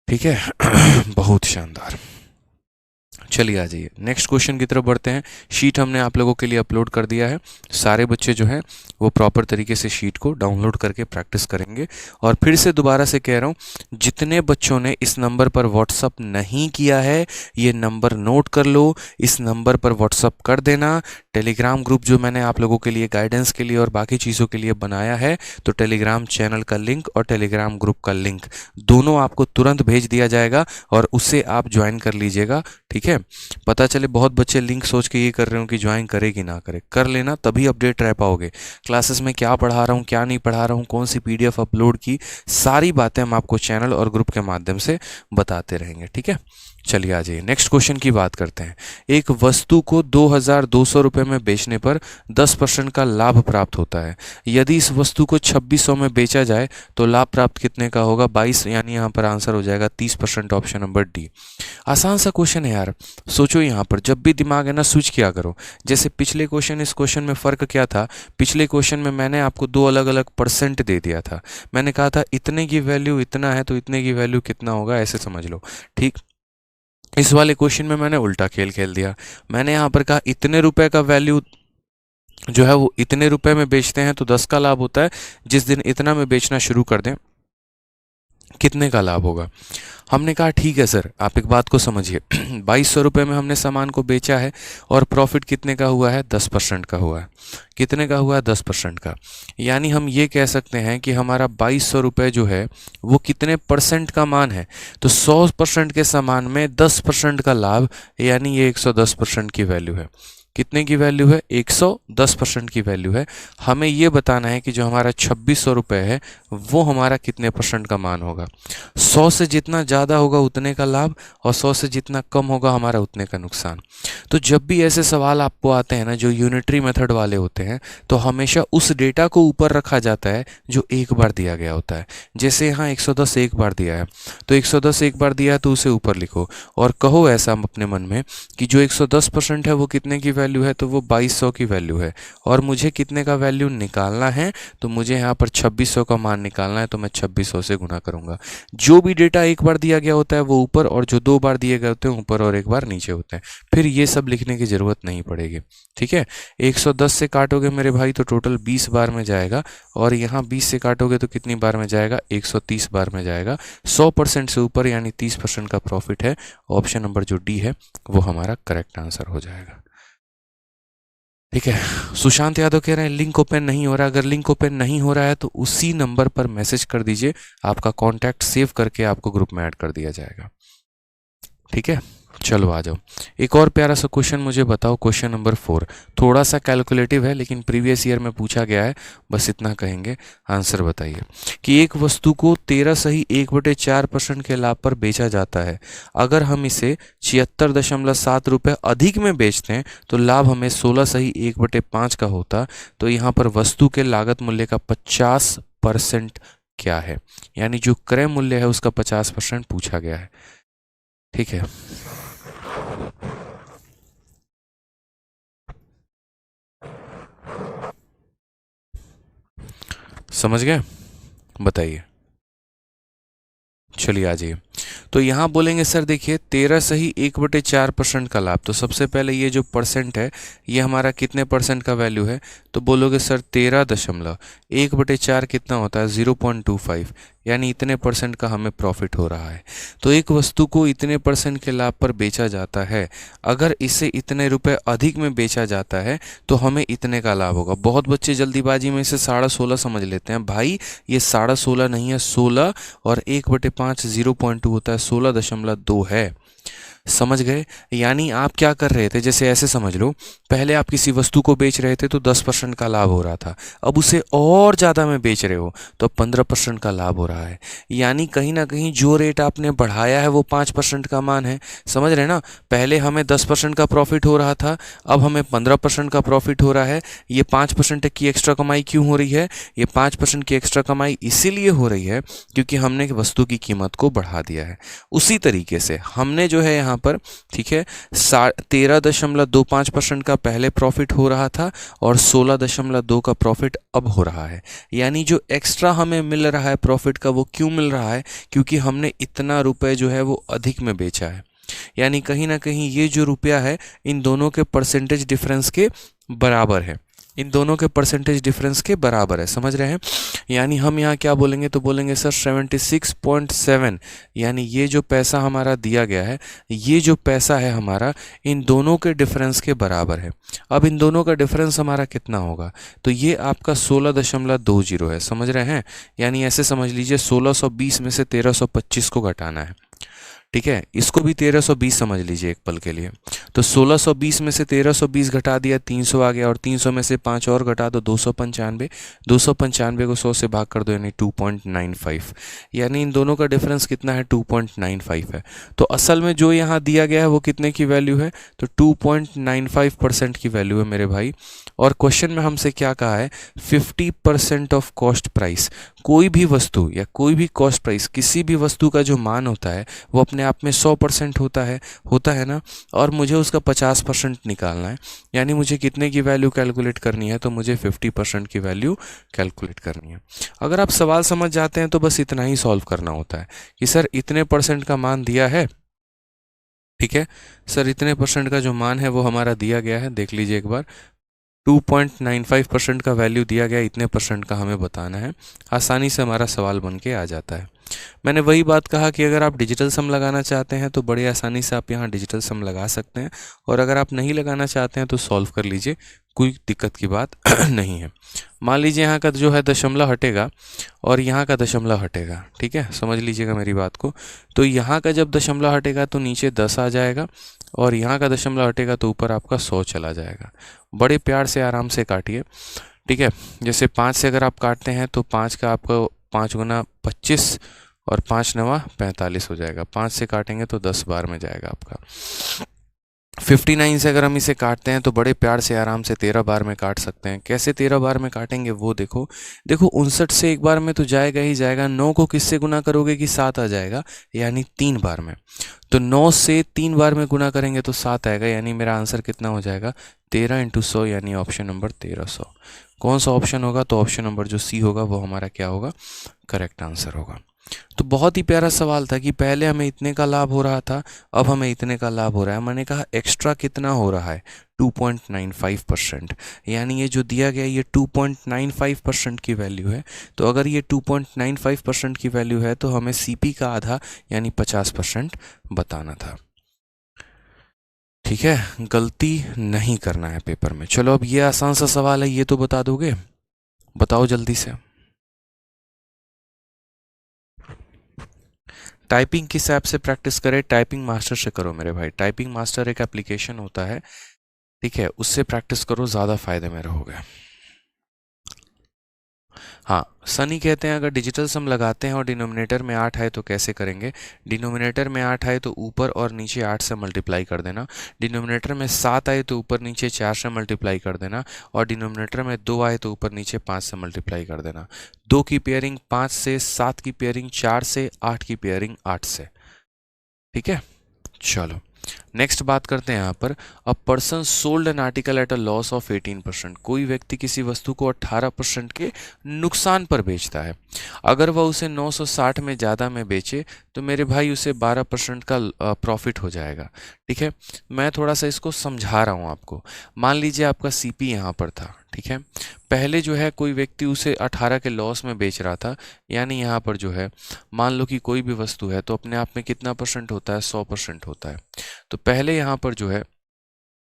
ठीक है। बहुत शानदार। चलिए आ जाइए नेक्स्ट क्वेश्चन की तरफ बढ़ते हैं। शीट हमने आप लोगों के लिए अपलोड कर दिया है। सारे बच्चे जो हैं वो प्रॉपर तरीके से शीट को डाउनलोड करके प्रैक्टिस करेंगे। और फिर से दोबारा से कह रहा हूँ, जितने बच्चों ने इस नंबर पर व्हाट्सअप नहीं किया है ये नंबर नोट कर लो, इस नंबर पर व्हाट्सअप कर देना। टेलीग्राम ग्रुप जो मैंने आप लोगों के लिए गाइडेंस के लिए और बाकी चीज़ों के लिए बनाया है, तो टेलीग्राम चैनल का लिंक और टेलीग्राम ग्रुप का लिंक दोनों आपको तुरंत भेज दिया जाएगा, और उसे आप ज्वाइन कर लीजिएगा। ठीक है। पता चले बहुत बच्चे लिंक सोच के ये कर रहे हो कि ज्वाइन करे कि ना करे, कर लेना, तभी अपडेट रह पाओगे। क्लासेस में क्या पढ़ा रहा हूँ, क्या नहीं पढ़ा रहा हूँ, कौन सी पीडीएफ अपलोड की, सारी बातें हम आपको चैनल और ग्रुप के माध्यम से बताते रहेंगे। ठीक है, चलिए आ जाइए नेक्स्ट क्वेश्चन की बात करते हैं। एक वस्तु को 2200 रुपये में बेचने पर 10% का लाभ प्राप्त होता है। यदि इस वस्तु को 2600 में बेचा जाए तो लाभ प्राप्त कितने का होगा? 22, यानी यहाँ पर आंसर हो जाएगा 30%, ऑप्शन नंबर डी। आसान सा क्वेश्चन है यार, सोचो यहाँ पर जब भी दिमाग है ना स्विच किया करो। जैसे पिछले क्वेश्चन इस क्वेश्चन में फ़र्क क्या था? पिछले क्वेश्चन में मैंने आपको दो अलग अलग परसेंट दे दिया था। मैंने कहा था इतने की वैल्यू इतना है तो इतने की वैल्यू कितना होगा, ऐसे समझ लो। ठीक, इस वाले क्वेश्चन में मैंने उल्टा खेल खेल दिया। मैंने यहाँ पर कहा इतने रुपए का वैल्यू जो है वो इतने रुपए में बेचते हैं तो 10 का लाभ होता है। जिस दिन इतना में बेचना शुरू कर दें कितने का लाभ होगा? हमने कहा ठीक है सर, आप एक बात को समझिए 2200 रुपये में हमने सामान को बेचा है और प्रॉफिट कितने का हुआ है? 10% का हुआ है। कितने का हुआ है? 10% का। यानी हम ये कह सकते हैं कि हमारा 2200 रुपये जो है वो कितने परसेंट का मान है? तो 100% के सामान में 10% का लाभ, यानी ये 110% की वैल्यू है। कितने की वैल्यू है? 110% की वैल्यू है। हमें ये बताना है कि जो हमारा 2600 रुपये है वो हमारा कितने परसेंट का मान होगा। 100 से जितना ज़्यादा होगा उतने का लाभ और 100 से जितना कम होगा हमारा उतने का नुकसान। तो जब भी ऐसे सवाल आपको आते हैं ना जो यूनिटरी मेथड वाले होते हैं, तो हमेशा उस डेटा को ऊपर रखा जाता है जो एक बार दिया गया होता है। जैसे यहाँ 110 एक बार दिया है तो 110 एक बार दिया है तो उसे ऊपर लिखो और कहो ऐसा अपने मन में कि जो 110% है वो कितने की वैल्यू है? तो वो 2200 की वैल्यू है। और मुझे कितने का वैल्यू निकालना है? तो मुझे यहाँ पर 2600 का मान निकालना है, तो मैं 2600 से गुना करूंगा। जो भी डेटा एक बार दिया गया होता है वो ऊपर, और जो दो बार दिए गए होते हैं ऊपर और एक बार नीचे होते हैं। फिर ये सब लिखने की ज़रूरत नहीं पड़ेगी। ठीक है, 110 से काटोगे मेरे भाई तो टोटल 20 बार में जाएगा, और यहाँ 20 से काटोगे तो कितनी बार में जाएगा? 130 बार में जाएगा। 100% से ऊपर यानी 30% का प्रॉफिट है। ऑप्शन नंबर जो डी है वो हमारा करेक्ट आंसर हो जाएगा। ठीक है, सुशांत यादव कह रहे हैं लिंक ओपन नहीं हो रहा। अगर लिंक ओपन नहीं हो रहा है तो उसी नंबर पर मैसेज कर दीजिए, आपका कॉन्टैक्ट सेव करके आपको ग्रुप में ऐड कर दिया जाएगा। ठीक है, चलो आ जाओ। एक और प्यारा सा क्वेश्चन मुझे बताओ, क्वेश्चन नंबर 4। थोड़ा सा कैलकुलेटिव है लेकिन प्रीवियस ईयर में पूछा गया है, बस इतना कहेंगे। आंसर बताइए कि एक वस्तु को 13 सही 1/4% के लाभ पर बेचा जाता है। अगर हम इसे 76.7 रुपये अधिक में बेचते हैं तो लाभ हमें 16 सही 1/5 का होता। तो यहाँ पर वस्तु के लागत मूल्य का 50% क्या है? यानी जो क्रय मूल्य है उसका 50% पूछा गया है। ठीक है, समझ गए? बताइए, चलिए आ जाइए। तो यहाँ बोलेंगे सर देखिए 13 सही 1/4% का लाभ। तो सबसे पहले ये जो परसेंट है ये हमारा कितने परसेंट का वैल्यू है? तो बोलोगे सर 13.1/4 कितना होता है? 0.25, यानी इतने परसेंट का हमें प्रॉफिट हो रहा है। तो एक वस्तु को इतने परसेंट के लाभ पर बेचा जाता है, अगर इसे इतने रुपए अधिक में बेचा जाता है तो हमें इतने का लाभ होगा। बहुत बच्चे जल्दीबाजी में इसे 16.5 समझ लेते हैं। भाई ये 16.5 नहीं है, 16 और 1/5 0.2 होता है, 16.2 है। समझ गए? यानी आप क्या कर रहे थे, जैसे ऐसे समझ लो, पहले आप किसी वस्तु को बेच रहे थे तो 10% का लाभ हो रहा था, अब उसे और ज़्यादा में बेच रहे हो तो 15% का लाभ हो रहा है। यानी कहीं ना कहीं जो रेट आपने बढ़ाया है वो 5% का मान है। समझ रहे ना? पहले हमें 10% का प्रॉफिट हो रहा था, अब हमें 15% का प्रॉफिट हो रहा है। ये 5% की एक्स्ट्रा कमाई क्यों हो रही है? ये 5% की एक्स्ट्रा कमाई इसीलिए हो रही है क्योंकि हमने वस्तु की कीमत को बढ़ा दिया है। उसी तरीके से हमने जो है यहाँ पर, ठीक है, 13.25% का पहले प्रॉफिट हो रहा था और 16.2 का प्रॉफिट अब हो रहा है। यानी जो एक्स्ट्रा हमें मिल रहा है प्रॉफिट का वो क्यों मिल रहा है? क्योंकि हमने इतना रुपए जो है वो अधिक में बेचा है। यानी कहीं ना कहीं ये जो रुपया है इन दोनों के परसेंटेज डिफरेंस के बराबर है, इन दोनों के परसेंटेज डिफरेंस के बराबर है। समझ रहे हैं? यानी हम यहाँ क्या बोलेंगे? तो बोलेंगे सर 76.7, यानी ये जो पैसा हमारा दिया गया है, ये जो पैसा है हमारा इन दोनों के डिफरेंस के बराबर है। अब इन दोनों का डिफरेंस हमारा कितना होगा? तो ये आपका 16.20 है। समझ रहे हैं? यानी ऐसे समझ लीजिए 1620 में से 1325 को घटाना है। ठीक है, इसको भी 1320 समझ लीजिए एक पल के लिए। तो 1620 में से 1320 घटा दिया, 300 आ गया, और 300 में से 5 और घटा दो, 295। 295 को 100 से भाग कर दो, यानी 2.95। यानी इन दोनों का डिफरेंस कितना है? 2.95 है। तो असल में जो यहाँ दिया गया है वो कितने की वैल्यू है? तो 2.95% की वैल्यू है मेरे भाई। और क्वेश्चन में हमसे क्या कहा है? 50% ऑफ कॉस्ट प्राइस। कोई भी वस्तु या कोई भी कॉस्ट प्राइस, किसी भी वस्तु का जो मान होता है वो अपने आप में 100% होता है ना। और मुझे उसका 50% निकालना है, यानी मुझे कितने की वैल्यू कैलकुलेट करनी है? तो मुझे 50% की वैल्यू कैलकुलेट करनी है। अगर आप सवाल समझ जाते हैं तो बस इतना ही सॉल्व करना होता है कि सर इतने परसेंट का मान दिया है, ठीक है सर, इतने परसेंट का जो मान है वो हमारा दिया गया है, देख लीजिए एक बार। 2.95% का वैल्यू दिया गया, इतने परसेंट का हमें बताना है। आसानी से हमारा सवाल बन के आ जाता है। मैंने वही बात कहा कि अगर आप डिजिटल सम लगाना चाहते हैं तो बड़ी आसानी से आप यहाँ डिजिटल सम लगा सकते हैं, और अगर आप नहीं लगाना चाहते हैं तो सॉल्व कर लीजिए, कोई दिक्कत की बात नहीं है। मान लीजिए यहाँ का जो है दशमलव हटेगा और यहाँ का दशमलव हटेगा, ठीक है, समझ लीजिएगा मेरी बात को। तो यहाँ का जब दशमलव हटेगा तो नीचे 10 आ जाएगा, और यहाँ का दशमलव हटेगा तो ऊपर आपका 100 चला जाएगा। बड़े प्यार से आराम से काटिए, ठीक है। जैसे 5 से अगर आप काटते हैं तो 5 का आपको 5 गुना 25 और 5 नवा 45 हो जाएगा। 5 से काटेंगे तो 10 बार में जाएगा आपका। 59 से अगर हम इसे काटते हैं तो बड़े प्यार से आराम से 13 बार में काट सकते हैं। कैसे 13 बार में काटेंगे वो देखो। 59 से एक बार में तो जाएगा ही जाएगा। 9 को किससे गुना करोगे कि 7 आ जाएगा, यानी 3 बार में। तो 9 से 3 बार में गुना करेंगे तो 7 आएगा, यानी मेरा आंसर कितना हो जाएगा? 13 × 100, यानी ऑप्शन नंबर 1300। कौन सा ऑप्शन होगा? तो ऑप्शन नंबर जो सी होगा वो हमारा क्या होगा? करेक्ट आंसर होगा। तो बहुत ही प्यारा सवाल था कि पहले हमें इतने का लाभ हो रहा था, अब हमें इतने का लाभ हो रहा है। मैंने कहा एक्स्ट्रा कितना हो रहा है? 2.95%। यानी ये जो दिया गया ये 2.95% की वैल्यू है। तो अगर ये 2.95% की वैल्यू है तो हमें सीपी का आधा यानी 50% बताना था। ठीक है, गलती नहीं करना है पेपर में। चलो अब ये आसान सा सवाल है, ये तो बता दोगे? बताओ जल्दी से। टाइपिंग किस ऐप से प्रैक्टिस करें? टाइपिंग मास्टर से करो मेरे भाई। टाइपिंग मास्टर एक एप्लीकेशन होता है, ठीक है, उससे प्रैक्टिस करो, ज़्यादा फायदे में रहोगे। हाँ, सनी कहते हैं अगर डिजिटल सम लगाते हैं और डिनोमिनेटर में 8 है तो कैसे करेंगे? डिनोमिनेटर में 8 आए तो ऊपर और नीचे 8 से मल्टीप्लाई कर देना। डिनोमिनेटर में 7 आए तो ऊपर नीचे 4 से मल्टीप्लाई कर देना। और डिनोमिनेटर में 2 आए तो ऊपर नीचे 5 से मल्टीप्लाई कर देना। 2 की पेयरिंग 5 से, 7 की पेयरिंग 4 से, 8 की पेयरिंग 8 से। ठीक है, चलो नेक्स्ट बात करते हैं यहाँ पर। A person sold an article at a loss of 18%। कोई व्यक्ति किसी वस्तु को 18% के नुकसान पर बेचता है। अगर वह उसे 960 में ज़्यादा में बेचे तो मेरे भाई उसे 12% का प्रॉफिट हो जाएगा। ठीक है, मैं थोड़ा सा इसको समझा रहा हूँ आपको। मान लीजिए आपका सीपी यहाँ पर था, ठीक है, पहले जो है कोई व्यक्ति उसे 18 के लॉस में बेच रहा था, यानी यहाँ पर जो है मान लो कि कोई भी वस्तु है तो अपने आप में कितना परसेंट होता है? 100% होता है। तो पहले यहाँ पर जो है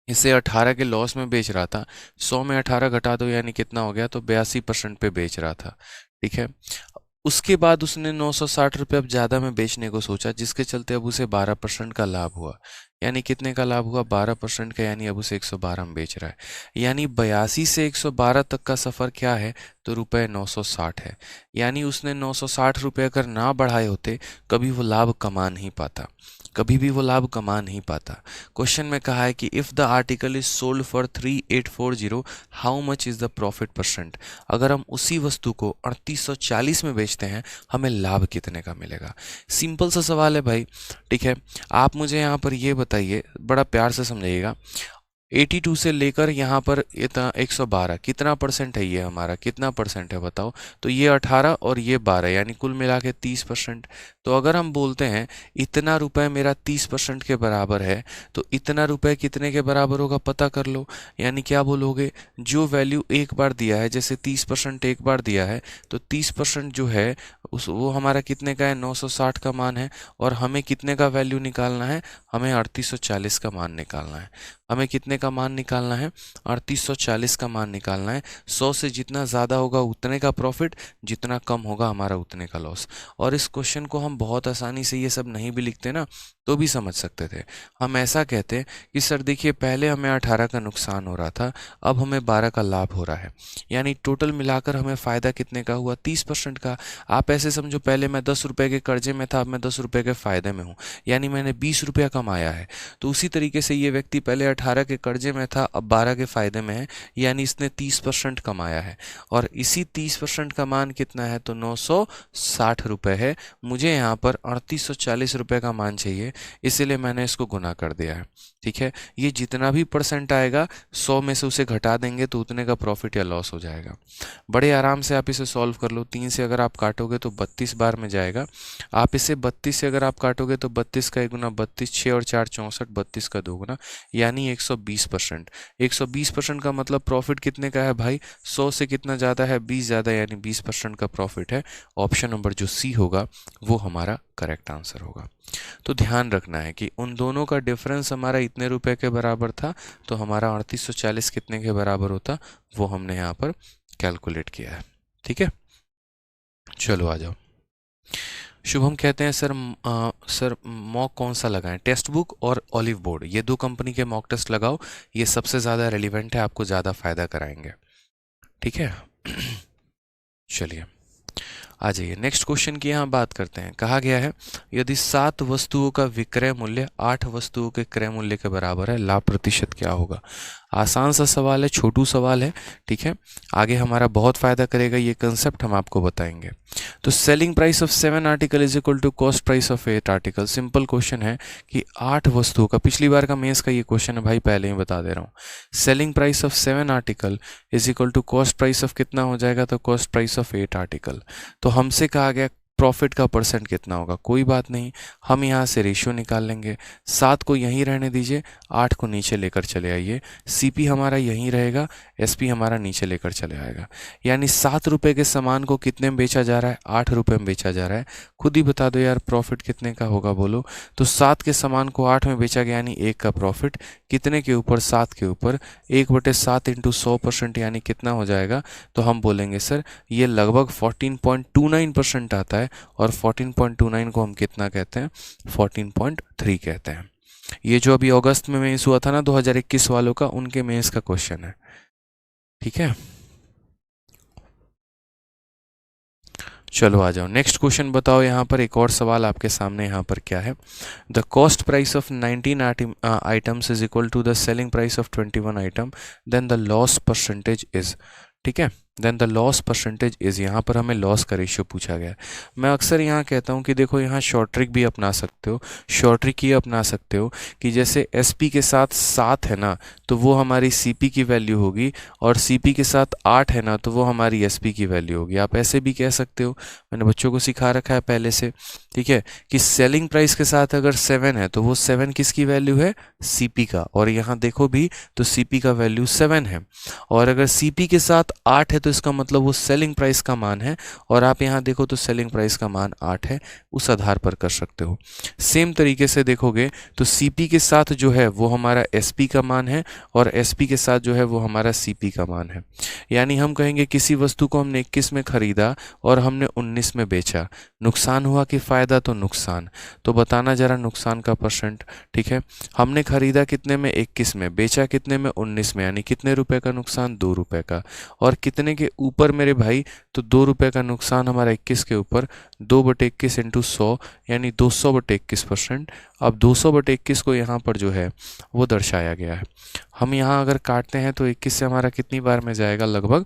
इसे 18 के लॉस में बेच रहा था, 100 में 18 घटा दो यानी कितना हो गया? तो 82% पे बेच रहा था। ठीक है, उसके बाद उसने 960 रुपये अब ज़्यादा में बेचने को सोचा, जिसके चलते अब उसे 12% का लाभ हुआ। यानी कितने का लाभ हुआ? 12% का, यानी अब उसे 112 में बेच रहा है। यानी 82 से 112 तक का सफ़र क्या है? तो रुपये 960 है। यानी उसने 960 रुपये अगर ना बढ़ाए होते कभी वो लाभ कमा नहीं पाता, कभी भी वो लाभ कमा नहीं पाता। क्वेश्चन में कहा है कि if the article is sold for 3840 how much is the profit percent. अगर हम उसी वस्तु को 3840 में बेचते हैं हमें लाभ कितने का मिलेगा? सिंपल सा सवाल है भाई। ठीक है, आप मुझे यहाँ पर ये बताइए, बड़ा प्यार से समझिएगा। 82 से लेकर यहाँ पर इतना 112 कितना परसेंट है? ये हमारा कितना परसेंट है बताओ? तो ये 18 और ये 12 यानी कुल मिला के 30%। तो अगर हम बोलते हैं इतना रुपए मेरा 30% के बराबर है तो इतना रुपए कितने के बराबर होगा पता कर लो। यानी क्या बोलोगे? जो वैल्यू एक बार दिया है, जैसे 30% एक बार दिया है तो 30% जो है वो हमारा कितने का है? 960 का मान है। और हमें कितने का वैल्यू निकालना है? हमें 3840 का मान निकालना है। हमें कितने का मान निकालना है? 3840 का मान निकालना है। 100 से जितना ज़्यादा होगा उतने का प्रॉफिट, जितना कम होगा हमारा उतने का लॉस। और इस क्वेश्चन को हम बहुत आसानी से, ये सब नहीं भी लिखते ना तो भी समझ सकते थे। हम ऐसा कहते कि सर देखिए, पहले हमें 18 का नुकसान हो रहा था, अब हमें 12 का लाभ हो रहा है, यानी टोटल मिलाकर हमें फ़ायदा कितने का हुआ? 30% का। आप ऐसे समझो, पहले मैं 10 रुपये के कर्जे में था, अब मैं 10 रुपये के फ़ायदे में हूँ, यानी मैंने 20 रुपया कमाया है। तो उसी तरीके से ये व्यक्ति पहले 18 के कर्जे में था, अब 12 के फ़ायदे में है, यानी इसने 30% कमाया है। और इसी 30% का मान कितना है? तो 960 रुपये है। मुझे यहाँ पर 3840 रुपये का मान चाहिए, इसीलिए मैंने इसको गुना कर दिया है। ठीक है, ये जितना भी परसेंट आएगा 100 में से उसे घटा देंगे तो उतने का प्रॉफिट या लॉस हो जाएगा। बड़े आराम से आप इसे सॉल्व कर लो। 3 से अगर आप काटोगे तो 32 बार में जाएगा। आप इसे 32 से अगर आप काटोगे तो 32 का 1 गुना 32, 6 और 4 64, 32 का 2 गुना, यानी 120%। 120% का मतलब प्रॉफिट कितने का है भाई? 100 से कितना ज़्यादा है? 20 ज़्यादा, यानी 20% का प्रॉफिट है। ऑप्शन नंबर जो सी होगा वो हमारा करेक्ट आंसर होगा। तो ध्यान रखना है कि उन दोनों का डिफरेंस हमारा इतने रुपए के बराबर था, तो हमारा 3840 कितने के बराबर होता, वो हमने यहाँ पर कैलकुलेट किया है। ठीक है, चलो आ जाओ। शुभम कहते हैं सर मॉक कौन सा लगाएं? टेक्स्ट बुक और ऑलिव बोर्ड, ये दो कंपनी के मॉक टेस्ट लगाओ, ये सबसे ज़्यादा रेलिवेंट है, आपको ज़्यादा फायदा कराएंगे। ठीक है चलिए आ जाइए नेक्स्ट क्वेश्चन की यहाँ बात करते हैं। कहा गया है यदि 7 वस्तुओं का विक्रय मूल्य 8 वस्तुओं के क्रय मूल्य के बराबर है, लाभ प्रतिशत क्या होगा? आसान सा सवाल है, छोटू सवाल है। ठीक है, आगे हमारा बहुत फायदा करेगा ये कंसेप्ट, हम आपको बताएंगे। तो selling price of 7 article is equal to cost price of 8 article. Simple question है कि 8 वस्तुओं का, पिछली बार का मेंस का ये क्वेश्चन है भाई, पहले ही बता दे रहा हूँ। Selling price of 7 article is equal to cost price of कितना हो जाएगा? तो कॉस्ट प्राइस ऑफ 8 आर्टिकल। तो हमसे कहा गया प्रॉफिट का परसेंट कितना होगा? कोई बात नहीं, हम यहाँ से रेशियो निकाल लेंगे। 7 को यहीं रहने दीजिए, 8 को नीचे लेकर चले आइए। सीपी हमारा यहीं रहेगा, एसपी हमारा नीचे लेकर चले आएगा। यानी 7 रुपये के सामान को कितने में बेचा जा रहा है? 8 रुपये में बेचा जा रहा है। खुद ही बता दो यार, प्रॉफिट कितने का होगा बोलो? तो 7 के सामान को 8 में बेचा गया, यानी 1 का प्रॉफिट कितने के ऊपर? 7 के ऊपर। 1/7 इंटू 100%, यानी कितना हो जाएगा? तो हम बोलेंगे सर ये लगभग 14.29% आता है। और 14.29 को हम कितना कहते हैं? 14.3 कहते हैं। ये जो अभी अगस्त में मेंस हुआ था ना 2021 वालों का, उनके मेंस का क्वेश्चन है। ठीक है, चलो आ जाओ नेक्स्ट क्वेश्चन बताओ। यहाँ पर एक और सवाल आपके सामने यहाँ पर क्या है? The cost price of 19 items is equal to the selling price of 21 item, then the loss percentage is. ठीक है, then the loss percentage is, यहाँ पर हमें लॉस का रेशियो पूछा गया है। मैं अक्सर यहाँ कहता हूँ कि देखो यहाँ शॉर्ट ट्रिक भी अपना सकते हो। शॉर्ट ट्रिक ये अपना सकते हो कि जैसे एसपी के साथ 7 है ना, तो वो हमारी सीपी की वैल्यू होगी, और सीपी के साथ 8 है ना, तो वो हमारी एसपी की वैल्यू होगी। आप ऐसे भी कह सकते हो, मैंने बच्चों को सिखा रखा है पहले से। ठीक है, कि सेलिंग प्राइस के साथ अगर 7 है तो वो 7 किसकी वैल्यू है? सीपी का। और यहाँ देखो भी तो सीपी का वैल्यू 7 है, और अगर सीपी के साथ 8 है तो इसका मतलब वो सेलिंग प्राइस का मान है, और आप यहाँ देखो तो सेलिंग प्राइस का मान 8 है, उस आधार पर कर सकते हो। सेम तरीके से देखोगे तो सीपी के साथ जो है वो हमारा एसपी का मान है, और एसपी के साथ जो है वो हमारा सीपी का मान है। यानी हम कहेंगे किसी वस्तु को हमने 21 में खरीदा और हमने 19 में बेचा, नुकसान हुआ कि फायदा? तो नुकसान। तो बताना जरा नुकसान का परसेंट। ठीक है, हमने खरीदा कितने में? 21 में, बेचा कितने में? 19 में, यानी कितने रुपए का नुकसान? 2 रुपए का। और कितने के ऊपर मेरे भाई? तो 2 रुपए का नुकसान हमारा 21 के ऊपर। 2/21 इंटू 100, यानी 200/21%। अब 200/21 को यहाँ पर जो है वो दर्शाया गया है। हम यहाँ अगर काटते हैं तो 21 से हमारा कितनी बार में जाएगा? लगभग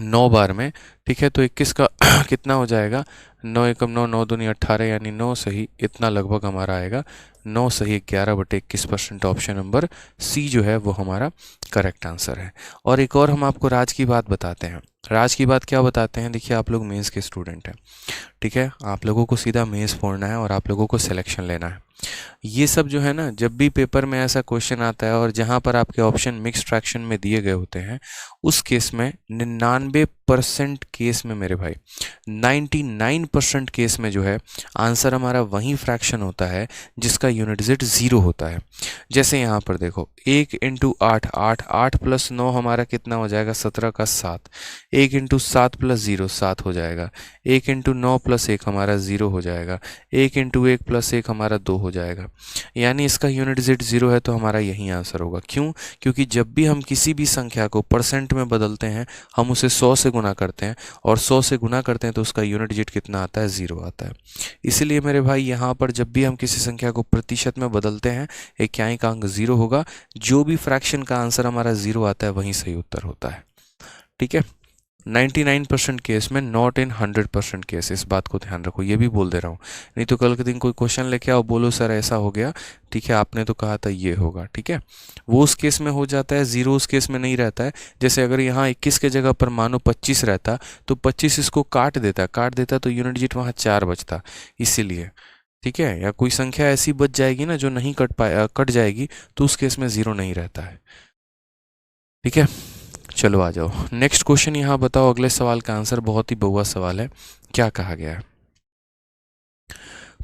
9 बार में। ठीक है, तो 21 का कितना हो जाएगा? 9 एकम 9, 9 दूनी 18, यानी 9 सही इतना लगभग हमारा आएगा। 9 सही 11/21%। ऑप्शन नंबर सी जो है वो हमारा करेक्ट आंसर है। और एक और हम आपको राज की बात बताते हैं। राज की बात क्या बताते हैं? देखिए आप लोग मेंस के स्टूडेंट हैं, ठीक है, आप लोगों को सीधा मेंस फोड़ना है और आप लोगों को सिलेक्शन लेना है। ये सब जो है ना, जब भी पेपर में ऐसा क्वेश्चन आता है और जहाँ पर आपके ऑप्शन मिक्स फ्रैक्शन में दिए गए होते हैं, उस केस में 99% केस में मेरे भाई 99% केस में जो है आंसर हमारा वही फ्रैक्शन होता है जिसका यूनिट डिजिट 0 होता है। जैसे यहाँ पर देखो, 1 इंटू 8, 8 प्लस 9 हमारा कितना हो जाएगा, 17 का 7। 1 इंटू 7 प्लस 0 7 हो जाएगा। 1 इंटू 9 प्लस 1 हमारा 0 हो जाएगा। 1 इंटू 1 प्लस 1 हमारा 2 हो जाएगा। यानी इसका यूनिट डिजिट 0 है, तो हमारा यही आंसर होगा। क्यों? क्योंकि जब भी हम किसी भी संख्या को परसेंट में बदलते हैं, हम उसे 100 से गुना करते हैं, और 100 से गुना करते हैं तो उसका यूनिट डिजिट कितना आता है, 0 आता है। इसलिए मेरे भाई यहाँ पर जब भी हम किसी संख्या को प्रतिशत में बदलते हैं, इक्याई का अंक 0 होगा। जो भी फ्रैक्शन का आंसर हमारा 0 आता है वही सही उत्तर होता है। ठीक है, 99% केस में, नॉट इन 100% केस। इस बात को ध्यान रखो, ये भी बोल दे रहा हूँ, नहीं तो कल के दिन कोई क्वेश्चन लेके आओ, बोलो सर ऐसा हो गया, ठीक है आपने तो कहा था ये होगा। ठीक है, वो उस केस में हो जाता है, 0 उस केस में नहीं रहता है। जैसे अगर यहाँ 21 के जगह पर मानो 25 रहता, तो 25 इसको काट देता तो यूनिट डिजिट वहाँ 4 बचता, इसीलिए। ठीक है, या कोई संख्या ऐसी बच जाएगी ना जो नहीं कट जाएगी, तो उस केस में 0 नहीं रहता है। ठीक है, चलो आ जाओ नेक्स्ट क्वेश्चन। यहाँ बताओ, अगले सवाल का आंसर बहुत ही बहुआ सवाल है। क्या कहा गया है?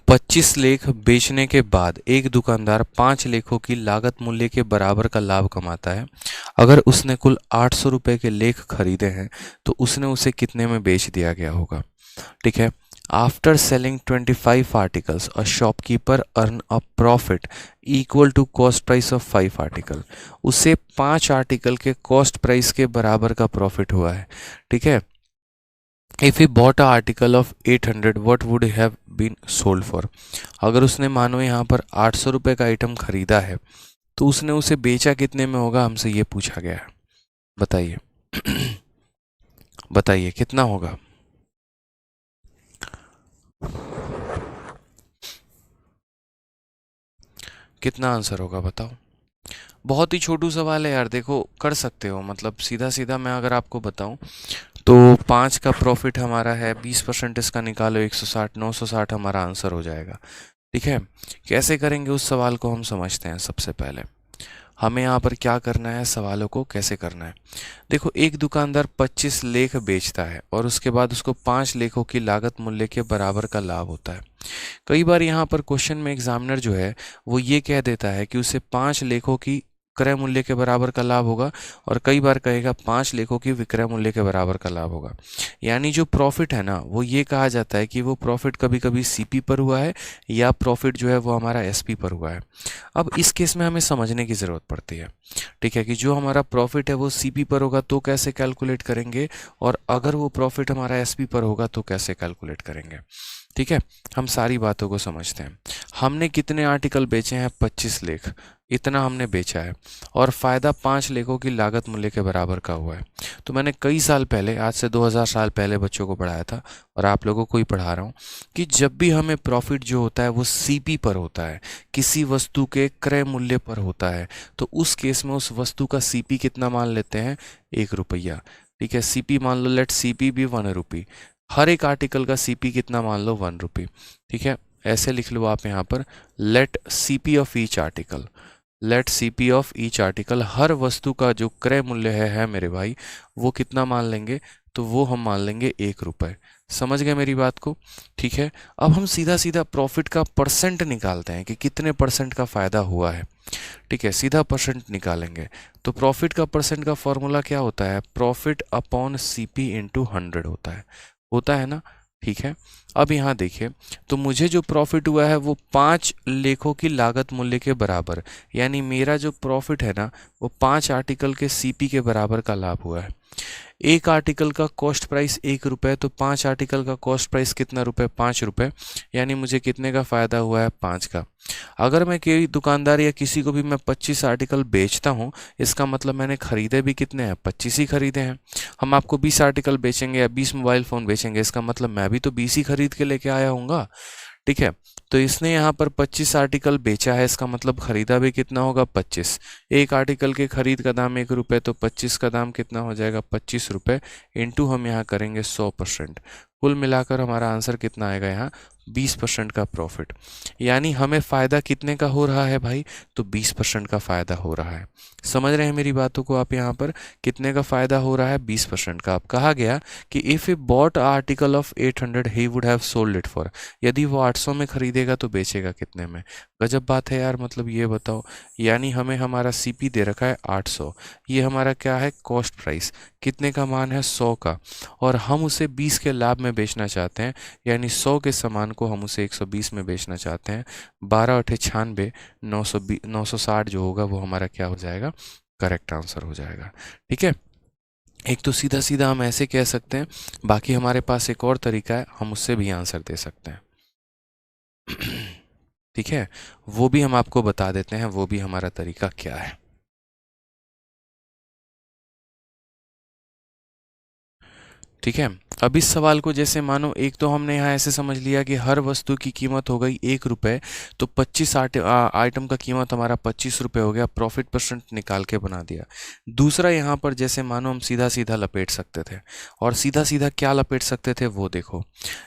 25 लेख बेचने के बाद एक दुकानदार 5 लेखों की लागत मूल्य के बराबर का लाभ कमाता है। अगर उसने कुल 800 रुपए के लेख खरीदे हैं तो उसने उसे कितने में बेच दिया गया होगा? ठीक है, after selling 25 articles a shopkeeper earn a profit equal to cost price of 5 article. उसे 5 आर्टिकल के कॉस्ट प्राइस के बराबर का प्रॉफिट हुआ है। ठीक है, if he bought a article of 800 what would have been sold for. अगर उसने मानो यहाँ पर 800 रुपये का आइटम खरीदा है तो उसने उसे बेचा कितने में होगा, हमसे ये पूछा गया है। बताइए बताइए कितना होगा? कितना आंसर होगा बताओ? बहुत ही छोटू सवाल है यार, देखो कर सकते हो, मतलब सीधा सीधा मैं अगर आपको बताऊं तो 5 का प्रॉफिट हमारा है, 20% इसका निकालो, 160, 960 हमारा आंसर हो जाएगा। ठीक है, कैसे करेंगे उस सवाल को हम समझते हैं। सबसे पहले हमें यहाँ पर क्या करना है, सवालों को कैसे करना है। देखो, एक दुकानदार 25 लेख बेचता है और उसके बाद उसको 5 लेखों की लागत मूल्य के बराबर का लाभ होता है। कई बार यहाँ पर क्वेश्चन में एग्जामिनर जो है वो ये कह देता है कि उसे 5 लेखों की क्रय मूल्य के बराबर का लाभ होगा, और कई बार कहेगा 5 लेखों की विक्रय मूल्य के बराबर का लाभ होगा। यानी जो प्रॉफिट है ना, वो ये कहा जाता है कि वो प्रॉफिट कभी कभी सीपी पर हुआ है, या प्रॉफिट जो है वो हमारा एसपी पर हुआ है। अब इस केस में हमें समझने की ज़रूरत पड़ती है, ठीक है, कि जो हमारा प्रॉफिट है वो सीपी पर होगा तो कैसे कैलकुलेट करेंगे, और अगर वो प्रॉफिट हमारा एसपी पर होगा तो कैसे कैलकुलेट करेंगे। ठीक है, हम सारी बातों को समझते हैं। हमने कितने आर्टिकल बेचे हैं? 25 लेख, इतना हमने बेचा है, और फ़ायदा 5 लेखों की लागत मूल्य के बराबर का हुआ है। तो मैंने कई साल पहले, आज से 2000 साल पहले बच्चों को पढ़ाया था, और आप लोगों को ही पढ़ा रहा हूँ, कि जब भी हमें प्रॉफिट जो होता है वो सीपी पर होता है, किसी वस्तु के क्रय मूल्य पर होता है, तो उस केस में उस वस्तु का सीपी कितना मान लेते हैं? 1 रुपया। ठीक है, सीपी मान लो, लेट सीपी भी 1 रुपी। हर एक आर्टिकल का सीपी कितना मान लो? 1 रुपी। ठीक है, ऐसे लिख लो आप यहाँ पर, let CP of each article, let CP of each article, हर वस्तु का जो क्रय मूल्य है मेरे भाई, वो कितना मान लेंगे? तो वो हम मान लेंगे 1 रुपये। समझ गए मेरी बात को? ठीक है, अब हम सीधा सीधा प्रॉफिट का परसेंट निकालते हैं कि कितने परसेंट का फ़ायदा हुआ है। ठीक है, सीधा परसेंट निकालेंगे। तो प्रॉफिट का परसेंट का फॉर्मूला क्या होता है? प्रॉफिट अपॉन सीपी इंटू 100 होता है ना। ठीक है, अब यहाँ देखिए, तो मुझे जो प्रॉफिट हुआ है वो 5 लेखों की लागत मूल्य के बराबर, यानी मेरा जो प्रॉफिट है ना वो 5 आर्टिकल के सीपी के बराबर का लाभ हुआ है। एक आर्टिकल का कॉस्ट प्राइस 1 रुपये, तो 5 आर्टिकल का कॉस्ट प्राइस कितना रुपए? 5 रुपये, यानी मुझे कितने का फ़ायदा हुआ है? 5 का। अगर मैं कोई दुकानदार या किसी को भी मैं 25 आर्टिकल बेचता हूँ, इसका मतलब मैंने खरीदे भी कितने हैं? 25 ही खरीदे हैं। हम आपको 20 आर्टिकल बेचेंगे या 20 मोबाइल फ़ोन बेचेंगे, इसका मतलब मैं भी तो 20 ही खरीद के लेके आया हूँगा। ठीक है, तो इसने यहाँ पर 25 आर्टिकल बेचा है, इसका मतलब खरीदा भी कितना होगा? 25। एक आर्टिकल के खरीद का दाम 1 रुपये, तो 25 का दाम कितना हो जाएगा? 25 रुपये, इंटू हम यहाँ करेंगे 100%। कुल मिलाकर हमारा आंसर कितना आएगा यहाँ? 20% का प्रॉफिट, यानी हमें फ़ायदा कितने का हो रहा है भाई, तो 20% का फ़ायदा हो रहा है। समझ रहे हैं मेरी बातों को आप, यहाँ पर कितने का फ़ायदा हो रहा है, 20% का। अब कहा गया कि if a bought article of 800 he would have sold it for, यदि वो 800 में खरीदेगा तो बेचेगा कितने में। गजब बात है यार, मतलब ये बताओ, यानी हमें हमारा सीपी दे रखा है 800, ये हमारा क्या है, कॉस्ट प्राइस, कितने का मान है, 100 का, और हम उसे 20 के लाभ में बेचना चाहते हैं, यानी 100 के सामान को हम उसे 120 में बेचना चाहते हैं। 12 अठे 96, 960 जो होगा वो हमारा क्या हो जाएगा, करेक्ट आंसर हो जाएगा। ठीक है, एक तो सीधा सीधा हम ऐसे कह सकते हैं, बाकी हमारे पास एक और तरीका है, हम उससे भी आंसर दे सकते हैं। ठीक है, वो भी हम आपको बता देते हैं, वो भी हमारा तरीका क्या है। ठीक है, अब इस सवाल को जैसे मानो, एक तो हमने यहाँ ऐसे समझ लिया कि हर वस्तु की कीमत हो गई 1 रुपये, तो 25 आइटम का कीमत हमारा 25 रुपये हो गया, प्रॉफिट परसेंट निकाल के बना दिया। दूसरा यहाँ पर जैसे मानो हम सीधा सीधा लपेट सकते थे, और सीधा सीधा क्या लपेट सकते थे वो देखो।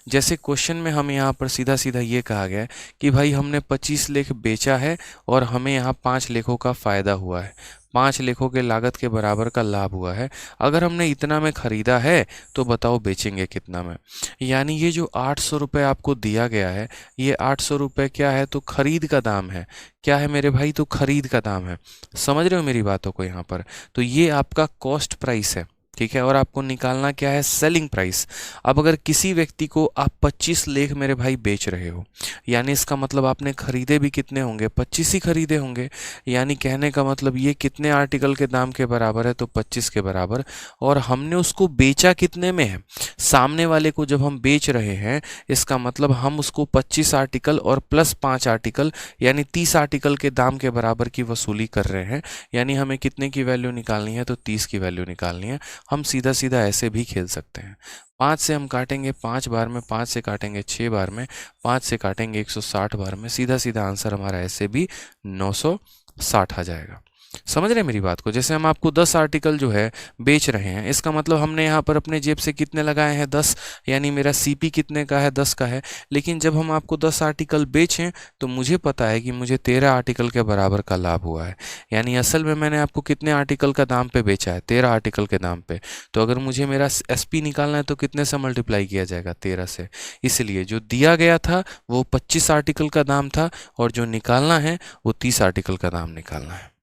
जैसे क्वेश्चन में हमें यहाँ पर सीधा सीधा ये कहा गया है कि भाई हमने 25 लेख बेचा है और हमें यहाँ 5 लेखों का फ़ायदा हुआ है, 5 लेखों के लागत के बराबर का लाभ हुआ है। अगर हमने इतना में ख़रीदा है तो बताओ बेचेंगे कितना में। यानी ये जो 800 रुपये आपको दिया गया है, ये 800 रुपये क्या है, तो खरीद का दाम है। क्या है मेरे भाई, तो खरीद का दाम है। समझ रहे हो मेरी बातों को यहाँ पर, तो ये आपका कॉस्ट प्राइस है। ठीक है, और आपको निकालना क्या है, सेलिंग प्राइस। अब अगर किसी व्यक्ति को आप 25 लेख मेरे भाई बेच रहे हो, यानी इसका मतलब आपने खरीदे भी कितने होंगे, 25 ही खरीदे होंगे। यानी कहने का मतलब ये कितने आर्टिकल के दाम के बराबर है, तो 25 के बराबर। और हमने उसको बेचा कितने में है, सामने वाले को जब हम बेच रहे हैं, इसका मतलब हम उसको 25 आर्टिकल और प्लस 5 आर्टिकल यानी 30 आर्टिकल के दाम के बराबर की वसूली कर रहे हैं। यानी हमें कितने की वैल्यू निकालनी है, तो 30 की वैल्यू निकालनी है। हम सीधा सीधा ऐसे भी खेल सकते हैं। 5 से हम काटेंगे 5 बार में, 5 से काटेंगे 6 बार में, 5 से काटेंगे 160 बार में, सीधा सीधा आंसर हमारा ऐसे भी 960 आ जाएगा। समझ रहे हैं मेरी बात को। जैसे हम आपको 10 आर्टिकल जो है बेच रहे हैं, इसका मतलब हमने यहाँ पर अपने जेब से कितने लगाए हैं, 10, यानी मेरा सीपी कितने का है, 10 का है। लेकिन जब हम आपको 10 आर्टिकल बेचें तो मुझे पता है कि मुझे 13 आर्टिकल के बराबर का लाभ हुआ है। यानी असल में मैंने आपको कितने आर्टिकल का दाम पे बेचा है, 13 आर्टिकल के दाम पे। तो अगर मुझे मेरा एसपी निकालना है तो कितने से मल्टीप्लाई किया जाएगा, 13 से। इसलिए जो दिया गया था वो 25 आर्टिकल का दाम था, और जो निकालना है वो 30 आर्टिकल का दाम निकालना है।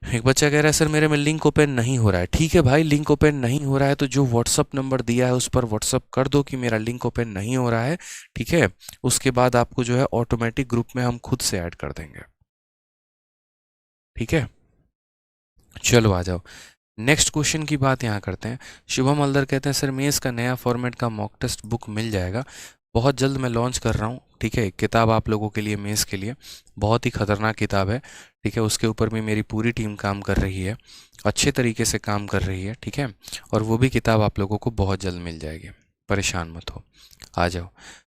एक बच्चा कह रहा है सर मेरे में लिंक ओपन नहीं हो रहा है। ठीक है भाई, लिंक ओपन नहीं हो रहा है तो जो व्हाट्सअप नंबर दिया है उस पर व्हाट्सअप कर दो कि मेरा लिंक ओपन नहीं हो रहा है। ठीक है, उसके बाद आपको जो है ऑटोमेटिक ग्रुप में हम खुद से ऐड कर देंगे। ठीक है, चलो आ जाओ, नेक्स्ट क्वेश्चन की बात यहाँ करते हैं। शुभम हल्दर कहते हैं सर मेंस का नया फॉर्मेट का मॉक टेस्ट बुक मिल जाएगा, बहुत जल्द मैं लॉन्च कर रहा हूँ। ठीक है, किताब आप लोगों के लिए, मेंस के लिए बहुत ही खतरनाक किताब है। ठीक है, उसके ऊपर भी मेरी पूरी टीम काम कर रही है, अच्छे तरीके से काम कर रही है। ठीक है, और वो भी किताब आप लोगों को बहुत जल्द मिल जाएगी, परेशान मत हो, आ जाओ।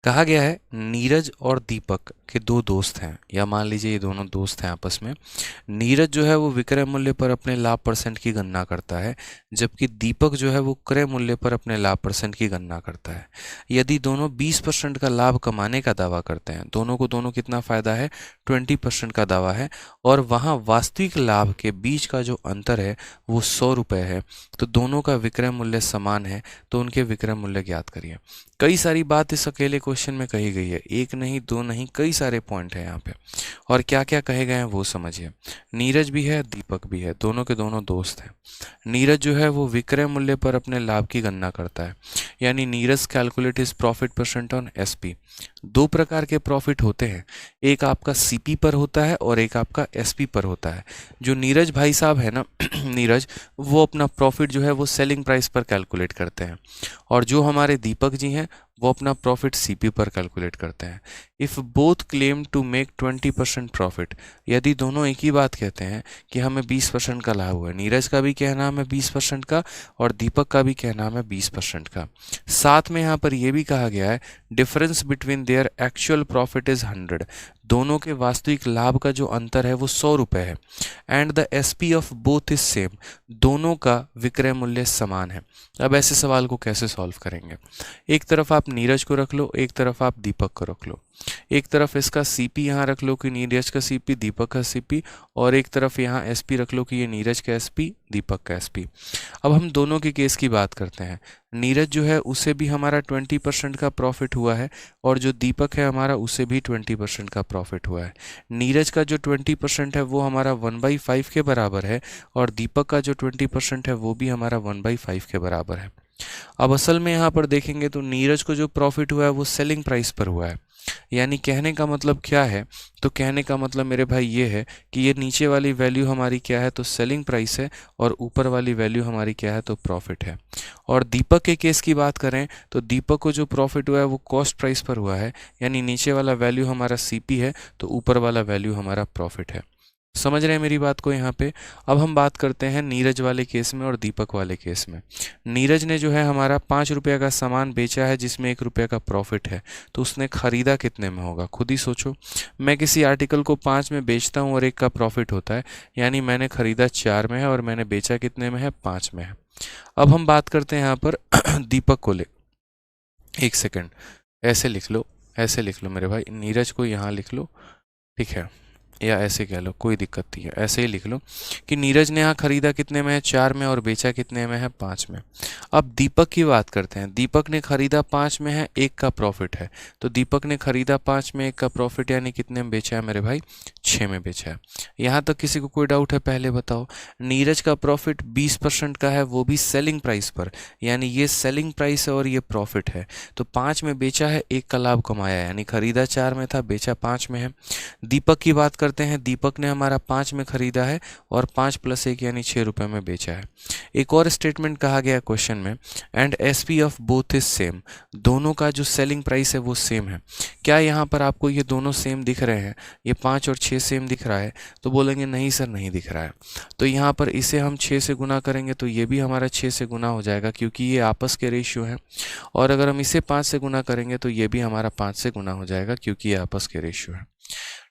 कहा गया है नीरज और दीपक के 2 दोस्त हैं, या मान लीजिए ये दोनों दोस्त हैं आपस में। नीरज जो है वो विक्रय मूल्य पर अपने लाभ परसेंट की गणना करता है, जबकि दीपक जो है वो क्रय मूल्य पर अपने लाभ परसेंट की गणना करता है। यदि दोनों 20% का लाभ कमाने का दावा करते हैं, दोनों को दोनों कितना फ़ायदा है, 20% का दावा है, और वहाँ वास्तविक लाभ के बीच का जो अंतर है वो 100 रुपये है, तो दोनों का विक्रय मूल्य समान है, तो उनके विक्रय मूल्य ज्ञात करिए। कई सारी बात इस अकेले क्वेश्चन में कही गई है, एक नहीं दो नहीं, कई सारे पॉइंट हैं यहाँ पे, और क्या क्या कहे गए हैं वो समझिए। नीरज भी है, दीपक भी है, दोनों के दोनों दोस्त हैं। नीरज जो है वो विक्रय मूल्य पर अपने लाभ की गणना करता है, यानी Neeraj calculate is profit percent on SP. 2 प्रकार के प्रॉफिट होते हैं, एक आपका सीपी पर होता है और एक आपका एसपी पर होता है। जो नीरज भाई साहब है ना नीरज, वो अपना प्रॉफिट जो है वो सेलिंग प्राइस पर कैलकुलेट करते हैं, और जो हमारे दीपक जी हैं वो अपना प्रॉफिट सीपी पर कैलकुलेट करते हैं। If both claim to make 20% profit, यदि दोनों एक ही बात कहते हैं कि हमें 20% का लाभ हुआ है, नीरज का भी कहना है 20% का और दीपक का भी कहना है 20% का। साथ में यहाँ पर यह भी कहा गया है difference between their actual profit is 100, दोनों के वास्तविक लाभ का जो अंतर है वो 100 रुपये है। And the SP of both is same, दोनों का विक्रय मूल्य समान है। अब ऐसे सवाल को कैसे सॉल्व करेंगे? एक तरफ आप नीरज को रख लो, एक तरफ आप दीपक को रख लो। एक तरफ इसका सीपी यहाँ रख लो कि नीरज का सीपी, दीपक का सीपी, और एक तरफ यहाँ एसपी रख लो कि ये नीरज का एसपी, दीपक का एसपी। अब हम दोनों के केस की बात करते हैं। नीरज जो है उसे भी हमारा 20% का प्रॉफिट हुआ है, और जो दीपक है हमारा उसे भी 20% का प्रॉफिट हुआ है। नीरज का जो 20% है वो हमारा 1/5 के बराबर है, और दीपक का जो 20% है वो भी हमारा 1/5 के बराबर है। अब असल में यहाँ पर देखेंगे तो नीरज को जो प्रॉफिट हुआ है वो सेलिंग प्राइस पर हुआ है। यानी कहने का मतलब क्या है? तो कहने का मतलब मेरे भाई ये है कि ये नीचे वाली वैल्यू हमारी क्या है? तो सेलिंग प्राइस है, और ऊपर वाली वैल्यू हमारी क्या है? तो प्रॉफिट है। और दीपक के केस की बात करें तो दीपक को जो प्रॉफिट हुआ है वो कॉस्ट प्राइस पर हुआ है। यानी नीचे वाला वैल्यू हमारा सीपी है, तो ऊपर वाला वैल्यू हमारा प्रॉफिट है। समझ रहे हैं मेरी बात को यहाँ पे? अब हम बात करते हैं नीरज वाले केस में और दीपक वाले केस में। नीरज ने जो है हमारा 5 रुपये का सामान बेचा है जिसमें 1 रुपये का प्रॉफिट है, तो उसने खरीदा कितने में होगा? खुद ही सोचो। मैं किसी आर्टिकल को 5 में बेचता हूँ और 1 का प्रॉफिट होता है, यानी मैंने खरीदा 4 में है और मैंने बेचा कितने में है? 5 में है। अब हम बात करते हैं यहाँ पर दीपक को ले। एक सेकेंड, ऐसे लिख लो, ऐसे लिख लो मेरे भाई, नीरज को यहाँ लिख लो, ठीक है, या ऐसे कह लो, कोई दिक्कत नहीं है, ऐसे ही लिख लो कि नीरज ने यहाँ खरीदा कितने में है? 4 में, और बेचा कितने में है? 5 में। अब दीपक की बात करते हैं। दीपक ने खरीदा 5 में है, 1 का प्रॉफिट है, तो दीपक ने खरीदा 5 में, 1 का प्रॉफिट, यानी कितने में बेचा है मेरे भाई? 6 में बेचा है। यहाँ तक किसी को कोई डाउट है? पहले बताओ। नीरज का प्रॉफिट 20% का है, वो भी सेलिंग प्राइस पर, यानी ये सेलिंग प्राइस है और ये प्रॉफिट है। तो 5 में बेचा है, 1 का लाभ कमाया, यानी खरीदा 4 में था, बेचा 5 में है। दीपक की बात करते हैं। दीपक ने हमारा 5 में खरीदा है और 5 + 1 यानी 6 रुपये में बेचा है। एक और स्टेटमेंट कहा गया है क्वेश्चन में, and SP of both is same, दोनों का जो सेलिंग प्राइस है वो सेम है। क्या यहाँ पर आपको ये दोनों सेम दिख रहे हैं? ये 5 और 6 सेम दिख रहा है? तो बोलेंगे नहीं सर, नहीं दिख रहा है। तो यहाँ पर इसे हम 6 से गुना करेंगे तो ये भी हमारा 6 से गुना हो जाएगा, क्योंकि ये आपस के रेशियो है। और अगर हम इसे 5 से गुना करेंगे तो ये भी हमारा 5 से गुना हो जाएगा, क्योंकि ये आपस के रेशियो है।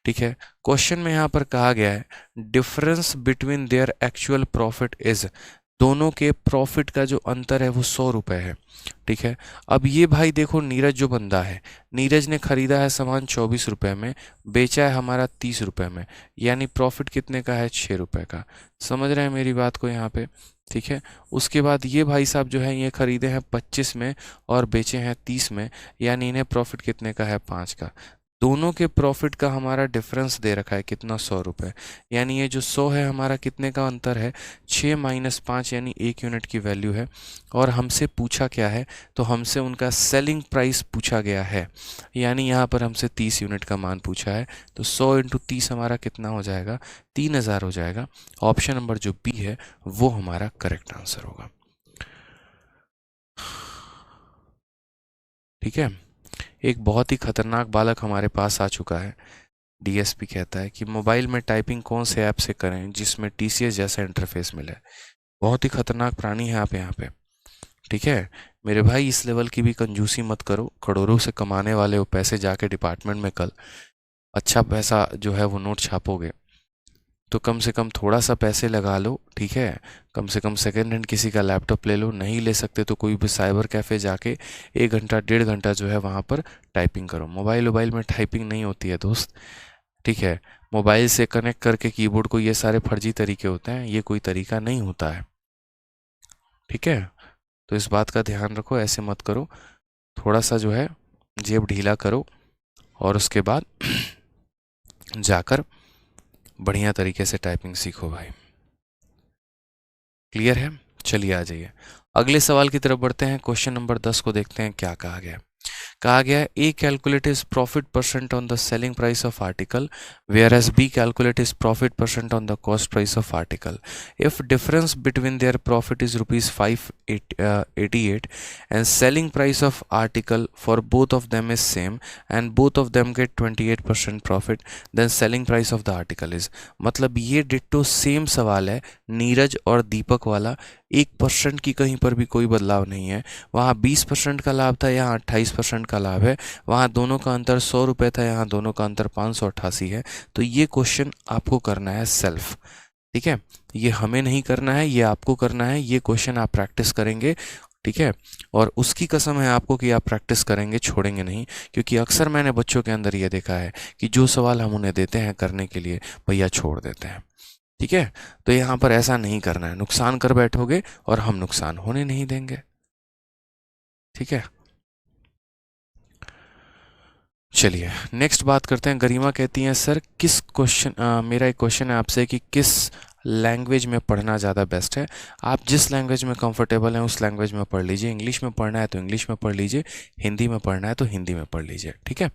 ठीक है। क्वेश्चन में यहाँ पर कहा गया है difference between their actual profit is, दोनों के प्रॉफिट का जो अंतर है वो 100 रुपये है। ठीक है। अब ये भाई देखो, नीरज जो बंदा है, नीरज ने खरीदा है सामान 24 रुपये में, बेचा है हमारा 30 रुपये में, यानी प्रॉफिट कितने का है? 6 रुपये का। समझ रहे हैं मेरी बात को यहाँ पे? ठीक है। उसके बाद ये भाई साहब जो है ये खरीदे हैं 25 में और बेचे हैं 30 में, यानी इन्हें प्रॉफिट कितने का है? 5 का। दोनों के प्रॉफिट का हमारा डिफरेंस दे रखा है कितना? 100 रुपये। यानी ये जो 100 है हमारा कितने का अंतर है? 6 - 5 यानी 1 यूनिट की वैल्यू है। और हमसे पूछा क्या है? तो हमसे उनका सेलिंग प्राइस पूछा गया है, यानी यहाँ पर हमसे 30 यूनिट का मान पूछा है। तो 100 × 30 हमारा कितना हो जाएगा? 3000 हो जाएगा। ऑप्शन नंबर जो बी है वो हमारा करेक्ट आंसर होगा। ठीक है। एक बहुत ही खतरनाक बालक हमारे पास आ चुका है। डीएसपी कहता है कि मोबाइल में टाइपिंग कौन से ऐप से करें जिसमें टीसीएस जैसा इंटरफेस मिले। बहुत ही खतरनाक प्राणी है आप यहाँ पे। ठीक है मेरे भाई, इस लेवल की भी कंजूसी मत करो। करोड़ों से कमाने वाले वो पैसे जाके डिपार्टमेंट में कल अच्छा पैसा जो है वो नोट छापोगे, तो कम से कम थोड़ा सा पैसे लगा लो। ठीक है, कम से कम सेकेंड हैंड किसी का लैपटॉप ले लो। नहीं ले सकते तो कोई भी साइबर कैफ़े जाके 1 घंटा 1.5 घंटा जो है वहाँ पर टाइपिंग करो। मोबाइल में टाइपिंग नहीं होती है दोस्त। ठीक है, मोबाइल से कनेक्ट करके कीबोर्ड को, ये सारे फर्जी तरीके होते हैं, ये कोई तरीका नहीं होता है। ठीक है, तो इस बात का ध्यान रखो, ऐसे मत करो। थोड़ा सा जो है जेब ढीला करो और उसके बाद जाकर बढ़िया तरीके से टाइपिंग सीखो भाई। क्लियर है? चलिए आ जाइए अगले सवाल की तरफ बढ़ते हैं। क्वेश्चन नंबर 10 को देखते हैं क्या कहा गया है। कहा गया है A calculate is profit percent on the selling price of article whereas B calculate is profit percent on the cost price of article. If difference between their profit is ₹588 and selling price of article for both of them is same and both of them get 28% profit, then selling price of the article is। मतलब ये डिट्टो सेम सवाल है नीरज और दीपक वाला, 1% की कहीं पर भी कोई बदलाव नहीं है। वहाँ 20% का लाभ था, यहाँ 28% का लाभ है। वहाँ दोनों का अंतर 100 रुपये था, यहाँ दोनों का अंतर 588 है। तो ये क्वेश्चन आपको करना है सेल्फ, ठीक है। ये हमें नहीं करना है, ये आपको करना है। ये क्वेश्चन आप प्रैक्टिस करेंगे, ठीक है। और उसकी कसम है आपको कि आप प्रैक्टिस करेंगे, छोड़ेंगे नहीं। क्योंकि अक्सर मैंने बच्चों के अंदर ये देखा है कि जो सवाल हम उन्हें देते हैं करने के लिए, भैया छोड़ देते हैं, ठीक है। तो यहाँ पर ऐसा नहीं करना है, नुकसान कर बैठोगे और हम नुकसान होने नहीं देंगे, ठीक है। चलिए नेक्स्ट बात करते हैं। गरिमा कहती हैं सर किस क्वेश्चन मेरा एक क्वेश्चन है आपसे कि किस लैंग्वेज में पढ़ना ज़्यादा बेस्ट है। आप जिस लैंग्वेज में कंफर्टेबल हैं उस लैंग्वेज में पढ़ लीजिए। इंग्लिश में पढ़ना है तो इंग्लिश में पढ़ लीजिए, हिंदी में पढ़ना है तो हिंदी में पढ़ लीजिए, ठीक है।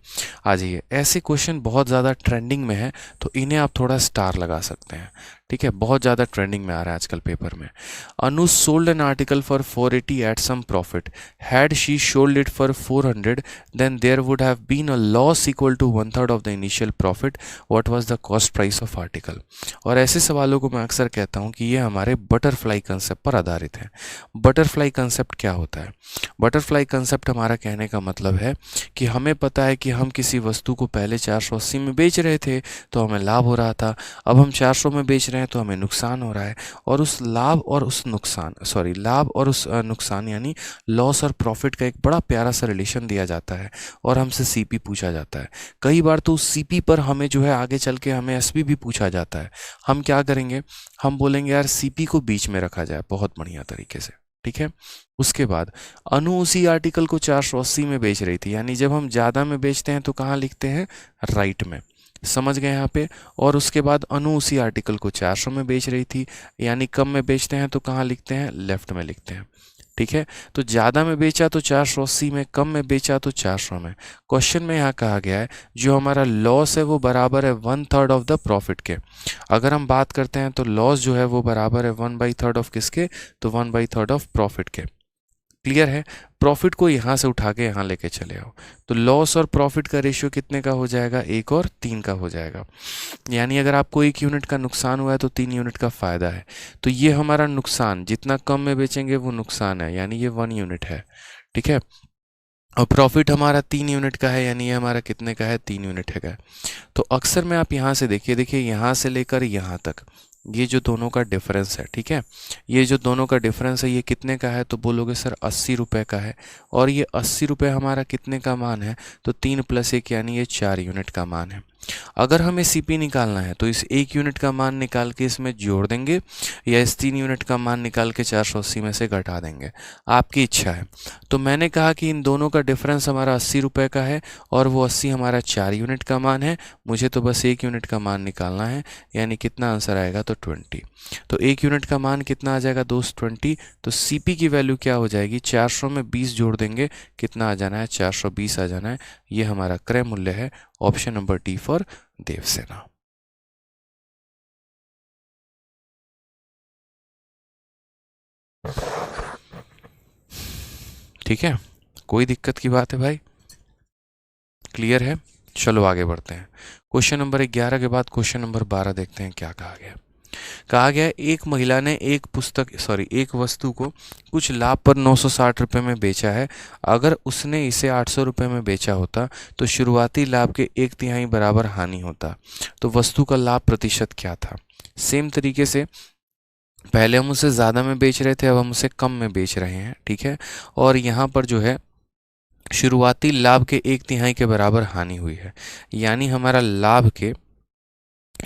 आ जाइए, ऐसे क्वेश्चन बहुत ज़्यादा ट्रेंडिंग में है तो इन्हें आप थोड़ा स्टार लगा सकते हैं, ठीक है। बहुत ज़्यादा ट्रेंडिंग में आ रहा है आजकल पेपर में। Anu sold an article for 480 at some profit, had she sold it for 400 then there would have been a loss equal to 1/3 of the initial profit. What was the cost price of article? और ऐसे सवालों को मैं अक्सर कहता हूं कि ये हमारे बटरफ्लाई कंसेप्ट पर आधारित है। बटरफ्लाई कंसेप्ट क्या होता है? बटरफ्लाई कंसेप्ट हमारा कहने का मतलब है कि हमें पता है कि हम किसी वस्तु को पहले 480 में बेच रहे थे तो हमें लाभ हो रहा था, अब हम 400 में बेच रहे हैं तो हमें नुकसान हो रहा है। और उस लाभ और उस नुकसान यानी लॉस और प्रॉफिट का एक बड़ा प्यारा सा रिलेशन दिया जाता है और हमसे सीपी पूछा जाता है। कई बार तो उस सीपी पर हमें जो है आगे चल के हमें एसपी भी पूछा जाता है। हम क्या करेंगे, हम बोलेंगे यार सीपी को बीच में रखा जाए, बहुत बढ़िया तरीके से, ठीक है। उसके बाद अनु उसी आर्टिकल को 480 में बेच रही थी, यानी जब हम ज़्यादा में बेचते हैं तो कहाँ लिखते हैं, राइट में, समझ गए यहाँ पे। और उसके बाद अनु उसी आर्टिकल को 400 में बेच रही थी, यानी कम में बेचते हैं तो कहाँ लिखते हैं, लेफ्ट में लिखते हैं, ठीक है। तो ज़्यादा में बेचा तो 480 में, कम में बेचा तो 400 में। क्वेश्चन में यहाँ कहा गया है जो हमारा लॉस है वो बराबर है 1/3 ऑफ द प्रॉफिट के। अगर हम बात करते हैं तो लॉस जो है वो बराबर है 1/3 ऑफ किसके, तो 1/3 ऑफ प्रॉफिट के। क्लियर है। प्रॉफिट को यहाँ से उठा के यहाँ लेके चले आओ तो लॉस और प्रॉफिट का रेशियो कितने का हो जाएगा, 1 और 3 का हो जाएगा। यानी अगर आपको 1 यूनिट का नुकसान हुआ है तो 3 यूनिट का फायदा है। तो ये हमारा नुकसान, जितना कम में बेचेंगे वो नुकसान है, यानी ये 1 यूनिट है, ठीक है। और प्रॉफिट हमारा 3 यूनिट का है, यानी ये हमारा कितने का है, 3 यूनिट है। तो अक्सर में आप यहाँ से देखिए यहाँ से लेकर यहाँ तक ये जो दोनों का डिफरेंस है, ठीक है, ये जो दोनों का डिफरेंस है ये कितने का है, तो बोलोगे सर 80 रुपये का है। और ये 80 रुपये हमारा कितने का मान है, तो 3 + 1 यानी ये 4 यूनिट का मान है। अगर हमें सीपी निकालना है तो इस 1 यूनिट का मान निकाल के इसमें जोड़ देंगे या इस 3 यूनिट का मान निकाल के 480 में से घटा देंगे, आपकी इच्छा है। तो मैंने कहा कि इन दोनों का डिफरेंस हमारा 80 रुपये का है और वो 80 हमारा 4 यूनिट का मान है। मुझे तो बस 1 यूनिट का मान निकालना है, यानी कितना आंसर आएगा, तो 20। तो 1 यूनिट का मान कितना आ जाएगा दोस्त, 20। तो सीपी की वैल्यू क्या हो जाएगी, 400 में 20 जोड़ देंगे, कितना आ जाना है, 420 आ जाना है। ये हमारा क्रय मूल्य है। Option number D for Devsena. ठीक है, कोई दिक्कत की बात है भाई, क्लियर है। चलो आगे बढ़ते हैं। क्वेश्चन नंबर 11 के बाद क्वेश्चन नंबर 12 देखते हैं क्या कहा गया। कहा गया एक महिला ने एक वस्तु को कुछ लाभ पर 960 रुपये में बेचा है। अगर उसने इसे 800 रुपये में बेचा होता तो शुरुआती लाभ के 1/3 बराबर हानि होता। तो वस्तु का लाभ प्रतिशत क्या था। सेम तरीके से पहले हम उसे ज़्यादा में बेच रहे थे, अब हम उसे कम में बेच रहे हैं, ठीक है। और यहाँ पर जो है शुरुआती लाभ के 1/3 के बराबर हानि हुई है, यानी हमारा लाभ के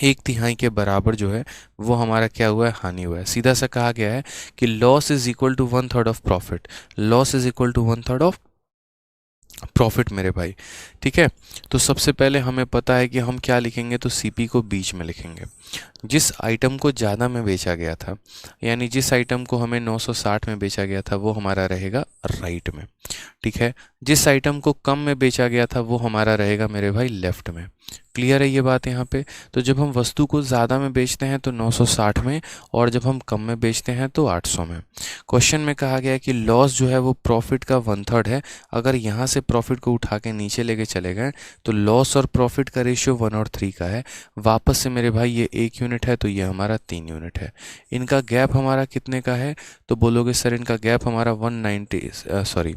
1/3 के बराबर जो है वो हमारा क्या हुआ है, हानि हुआ है। सीधा सा कहा गया है कि loss is equal to 1/3 of profit. Loss is equal to 1/3 of profit मेरे भाई, ठीक है। तो सबसे पहले हमें पता है कि हम क्या लिखेंगे, तो सीपी को बीच में लिखेंगे। जिस आइटम को ज़्यादा में बेचा गया था, यानी जिस आइटम को हमें 960 में बेचा गया था वो हमारा रहेगा राइट में, ठीक है। जिस आइटम को कम में बेचा गया था वो हमारा रहेगा मेरे भाई लेफ्ट में। क्लियर है ये बात यहाँ पे। तो जब हम वस्तु को ज़्यादा में बेचते हैं तो 960 में, और जब हम कम में बेचते हैं तो 800 में। क्वेश्चन में कहा गया है कि लॉस जो है वो प्रॉफिट का 1/3 है। अगर यहाँ से प्रॉफिट को उठा के नीचे लेके चले गए तो लॉस और प्रॉफिट का रेशियो 1 और 3 का है। वापस से मेरे भाई ये 1 यूनिट यूनिट है तो ये हमारा 3 यूनिट है। इनका गैप हमारा कितने का है, तो बोलोगे सर इनका गैप हमारा 190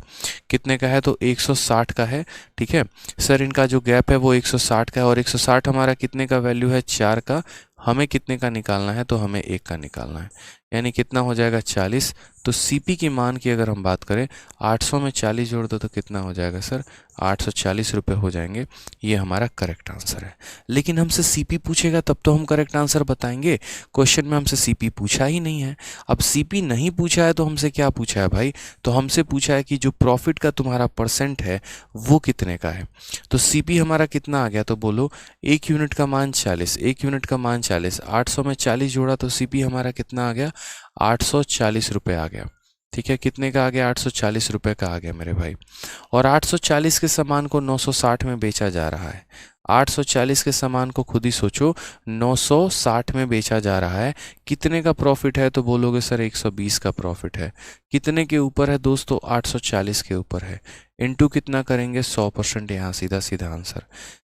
कितने का है, तो 160 का है। ठीक है सर, इनका जो गैप है वो 160 का है, और 160 हमारा कितने का वैल्यू है, 4 का। हमें कितने का निकालना है, तो हमें 1 का निकालना है, यानी कितना हो जाएगा 40। तो सीपी की मान की अगर हम बात करें, 800 में 40 जोड़ दो तो कितना हो जाएगा सर, 840 रुपये हो जाएंगे। ये हमारा करेक्ट आंसर है। लेकिन हमसे सीपी पूछेगा तब तो हम करेक्ट आंसर बताएंगे। क्वेश्चन में हमसे सीपी पूछा ही नहीं है। अब सीपी नहीं पूछा है तो हमसे क्या पूछा है भाई, तो हमसे पूछा है कि जो प्रॉफिट का तुम्हारा परसेंट है वो कितने का है। तो सीपी हमारा कितना आ गया, तो बोलो 1 यूनिट का मान 40, 1 यूनिट का मान 40, 800 में 40 जोड़ा तो सीपी हमारा कितना आ गया, 840 रुपये आ गया। ठीक है, कितने का आ गया, 840 रुपये का आ गया मेरे भाई। और 840 के सामान को 960 में बेचा जा रहा है। 840 के सामान को खुद ही सोचो, 960 में बेचा जा रहा है। कितने का प्रॉफिट है, तो बोलोगे सर 120 का प्रॉफिट है। कितने के ऊपर है दोस्तों, 840 के ऊपर है। इनटू कितना करेंगे, 100%। यहाँ सीधा सीधा आंसर।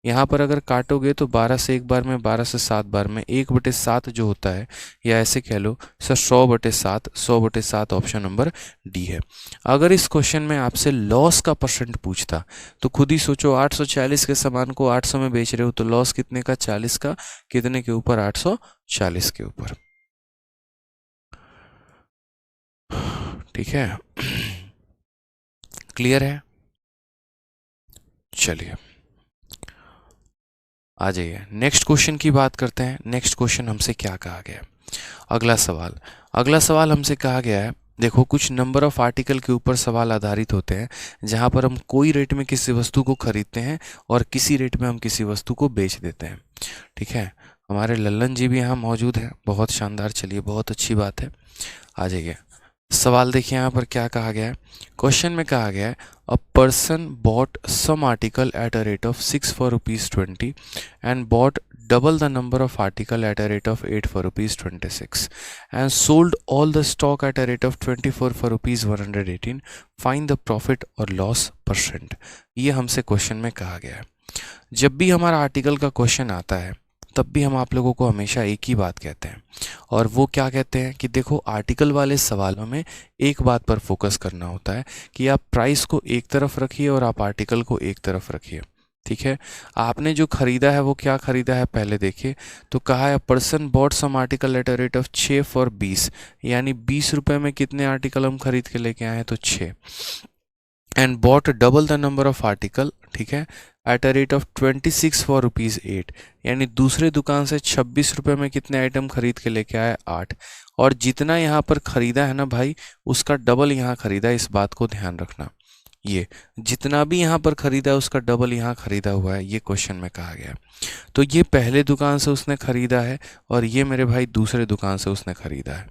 यहाँ पर अगर काटोगे तो 12 से एक बार में, 12 से 7 बार में 1/7 जो होता है, या ऐसे कह लो सर 100/7, 100/7 ऑप्शन नंबर डी है। अगर इस क्वेश्चन में आपसे लॉस का परसेंट पूछता तो खुद ही सोचो, 840 के सामान को 800 में बेच रहे हो तो लॉस कितने का, 40 का। कितने के ऊपर, 840 के ऊपर। ठीक है, क्लियर है। चलिए आ जाइए, नेक्स्ट क्वेश्चन की बात करते हैं। नेक्स्ट क्वेश्चन हमसे क्या कहा गया है, अगला सवाल हमसे कहा गया है, देखो कुछ नंबर ऑफ आर्टिकल के ऊपर सवाल आधारित होते हैं, जहां पर हम कोई रेट में किसी वस्तु को खरीदते हैं और किसी रेट में हम किसी वस्तु को बेच देते हैं। ठीक है, हमारे लल्लन जी भी यहाँ मौजूद हैं, बहुत शानदार। चलिए, बहुत अच्छी बात है, आ जाइए। सवाल देखिए यहाँ पर क्या कहा गया है। क्वेश्चन में कहा गया है, a person bought some article at a rate of 6 for ₹20 and bought double the number of article at a rate of 8 for ₹26 and sold all the stock at a rate of 24 for ₹118. Find the profit or loss percent. ये हमसे क्वेश्चन में कहा गया है। जब भी हमारा आर्टिकल का क्वेश्चन आता है तब भी हम आप लोगों को हमेशा एक ही बात कहते हैं, और वो क्या कहते हैं कि देखो, आर्टिकल वाले सवालों में एक बात पर फोकस करना होता है कि आप प्राइस को एक तरफ रखिए और आप आर्टिकल को एक तरफ रखिए। ठीक है, आपने जो खरीदा है वो क्या खरीदा है पहले देखिए। तो कहा है person bought some article at a rate of 6 for 20, यानी 20 रुपये में कितने आर्टिकल हम खरीद के लेके आए हैं, तो 6। And bought double the number of article, ठीक है, at a rate of 26 for ₹8, यानी दूसरे दुकान से 26 रुपये में कितने आइटम खरीद के लेके आए, 8। और जितना यहाँ पर खरीदा है ना भाई, उसका डबल यहाँ खरीदा, इस बात को ध्यान रखना। ये जितना भी यहाँ पर खरीदा है उसका डबल यहाँ खरीदा हुआ है, ये क्वेश्चन में कहा गया। तो ये पहले दुकान से उसने खरीदा है और ये मेरे भाई दूसरे दुकान से उसने खरीदा है।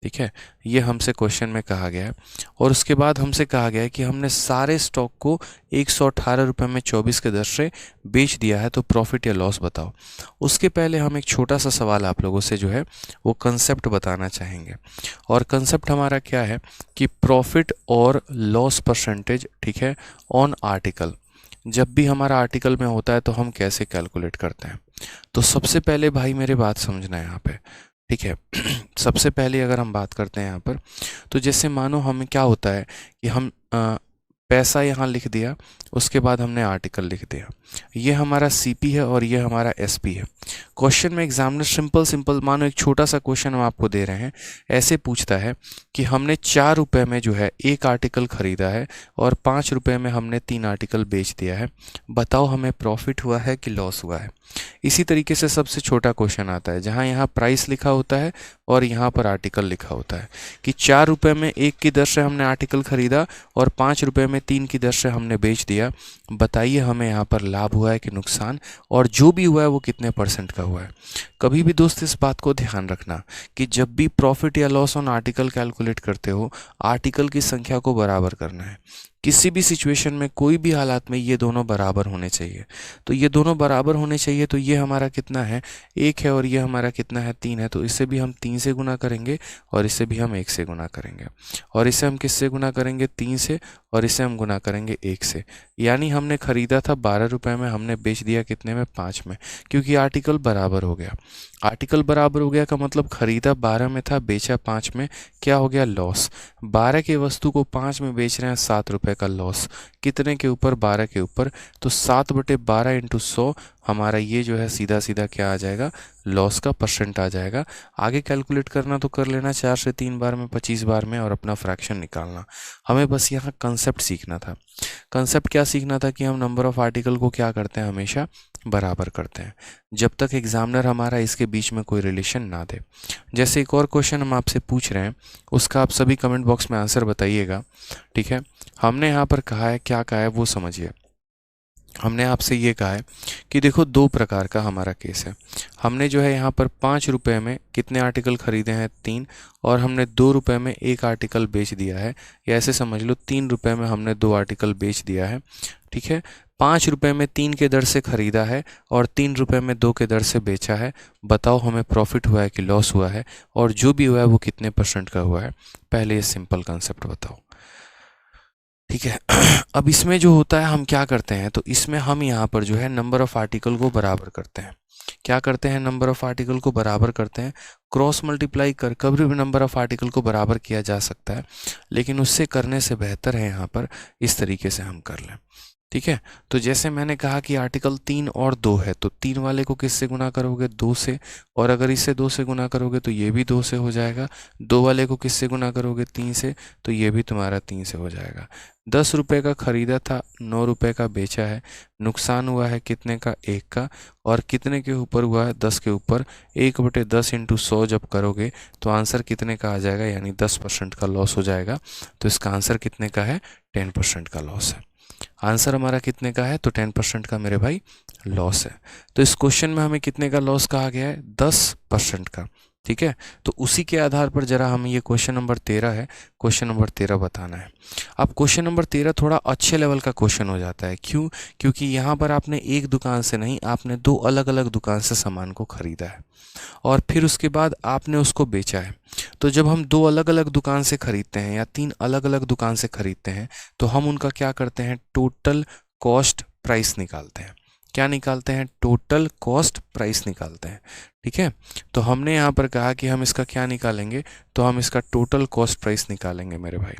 ठीक है, ये हमसे क्वेश्चन में कहा गया है। और उसके बाद हमसे कहा गया है कि हमने सारे स्टॉक को 118 रुपये में 24 के दर से बेच दिया है, तो प्रॉफिट या लॉस बताओ। उसके पहले हम एक छोटा सा सवाल आप लोगों से जो है वो कंसेप्ट बताना चाहेंगे। और कंसेप्ट हमारा क्या है कि प्रॉफिट और लॉस परसेंटेज, ठीक है, ऑन आर्टिकल। जब भी हमारा आर्टिकल में होता है तो हम कैसे कैलकुलेट करते हैं। तो सबसे पहले भाई मेरे बात समझना है यहाँ पे, ठीक है। सबसे पहले अगर हम बात करते हैं यहाँ पर, तो जैसे मानो हमें क्या होता है कि हम पैसा यहाँ लिख दिया, उसके बाद हमने आर्टिकल लिख दिया। ये हमारा सीपी है और ये हमारा एसपी है। क्वेश्चन में एग्जामिनर सिंपल मानो एक छोटा सा क्वेश्चन हम आपको दे रहे हैं, ऐसे पूछता है कि हमने 4 रुपये में जो है एक आर्टिकल खरीदा है और 5 रुपये में हमने 3 आर्टिकल बेच दिया है, बताओ हमें प्रॉफिट हुआ है कि लॉस हुआ है। इसी तरीके से सबसे छोटा क्वेश्चन आता है जहाँ यहाँ प्राइस लिखा होता है और यहाँ पर आर्टिकल लिखा होता है कि 4 रुपये में 1 की दर से हमने आर्टिकल खरीदा और 5 रुपये में 3 की दर से हमने बेच दिया, बताइए हमें यहाँ पर लाभ हुआ है कि नुकसान, और जो भी हुआ है वो कितने % का हुआ है। कभी भी दोस्त इस बात को ध्यान रखना कि जब भी प्रॉफिट या लॉस ऑन आर्टिकल कैलकुलेट करते हो, आर्टिकल की संख्या को बराबर करना है। किसी भी सिचुएशन में, कोई भी हालात में ये दोनों बराबर होने चाहिए। तो ये दोनों बराबर होने चाहिए, तो ये हमारा कितना है, 1 है, और ये हमारा कितना है, 3 है। तो इसे भी हम 3 से गुना करेंगे और इसे भी हम 1 से गुना करेंगे, और इसे हम किससे गुना करेंगे, 3 से, और इसे हम गुना करेंगे 1 से। यानी हमने खरीदा था 12 रुपये में, हमने बेच दिया कितने में, 5 में, क्योंकि आर्टिकल बराबर हो गया। आर्टिकल बराबर हो गया का मतलब खरीदा 12 में था, बेचा 5 में, क्या हो गया, लॉस। 12 की वस्तु को 5 में बेच रहे हैं, 7 रुपये का लॉस। कितने के ऊपर, 12 के ऊपर। तो 7/12 इंटू 100 हमारा ये जो है सीधा सीधा क्या आ जाएगा, लॉस का परसेंट आ जाएगा। आगे कैलकुलेट करना तो कर लेना, 4 से 3 बार में, 25 बार में, और अपना फ्रैक्शन निकालना। हमें बस यहाँ कंसेप्ट सीखना था। कंसेप्ट क्या सीखना था कि हम नंबर ऑफ आर्टिकल को क्या करते हैं, हमेशा बराबर करते हैं, जब तक एग्जामिनर हमारा इसके बीच में कोई रिलेशन ना दे। जैसे एक और क्वेश्चन हम आपसे पूछ रहे हैं, उसका आप सभी कमेंट बॉक्स में आंसर बताइएगा, ठीक है। हमने यहाँ पर कहा है, क्या कहा है वो समझिए। हमने आपसे ये कहा है कि देखो, 2 प्रकार का हमारा केस है। हमने जो है यहाँ पर 5 रुपये में कितने आर्टिकल खरीदे हैं, 3, और हमने 2 रुपये में 1 आर्टिकल बेच दिया है, या ऐसे समझ लो 3 रुपये में हमने 2 आर्टिकल बेच दिया है, ठीक है। 5 रुपये में 3 के दर से खरीदा है और 3 रुपये में 2 के दर से बेचा है। बताओ हमें प्रॉफिट हुआ है कि लॉस हुआ है, और जो भी हुआ है वो कितने % का हुआ है। पहले ये सिंपल कंसेप्ट बताओ, ठीक है। अब इसमें जो होता है, हम क्या करते हैं, तो इसमें हम यहाँ पर जो है नंबर ऑफ आर्टिकल को बराबर करते हैं। क्या करते हैं, नंबर ऑफ आर्टिकल को बराबर करते हैं। क्रॉस मल्टीप्लाई कर कभी भी नंबर ऑफ आर्टिकल को बराबर किया जा सकता है, लेकिन उससे करने से बेहतर है यहाँ पर इस तरीके से हम कर लें, ठीक है। तो जैसे मैंने कहा कि आर्टिकल 3 और 2 है, तो 3 वाले को किससे गुना करोगे, 2 से, और अगर इससे 2 से गुना करोगे तो ये भी 2 से हो जाएगा। 2 वाले को किससे गुना करोगे, 3 से, तो ये भी तुम्हारा 3 से हो जाएगा। 10 रुपये का खरीदा था, 9 रुपये का बेचा है। नुकसान हुआ है कितने का, 1 का, और कितने के ऊपर हुआ है, 10 के ऊपर। 1/10 इंटू 100 जब करोगे तो आंसर कितने का आ जाएगा, यानी 10% का लॉस हो जाएगा। तो इसका आंसर कितने का है, 10% का लॉस है। आंसर हमारा कितने का है, तो 10% का मेरे भाई लॉस है। तो इस क्वेश्चन में हमें कितने का लॉस कहा गया है, 10% का, ठीक है। तो उसी के आधार पर जरा हमें ये क्वेश्चन नंबर 13 है, क्वेश्चन नंबर 13 बताना है। अब क्वेश्चन नंबर 13 थोड़ा अच्छे लेवल का क्वेश्चन हो जाता है। क्यों, क्योंकि यहाँ पर आपने एक दुकान से नहीं, आपने 2 अलग अलग दुकान से सामान को खरीदा है, और फिर उसके बाद आपने उसको बेचा है। तो जब हम 2 अलग अलग दुकान से खरीदते हैं या 3 अलग अलग दुकान से खरीदते हैं, तो हम उनका क्या करते हैं, टोटल कॉस्ट प्राइस निकालते हैं। क्या निकालते हैं, टोटल कॉस्ट प्राइस निकालते हैं, ठीक है। तो हमने यहाँ पर कहा कि हम इसका क्या निकालेंगे, तो हम इसका टोटल कॉस्ट प्राइस निकालेंगे मेरे भाई,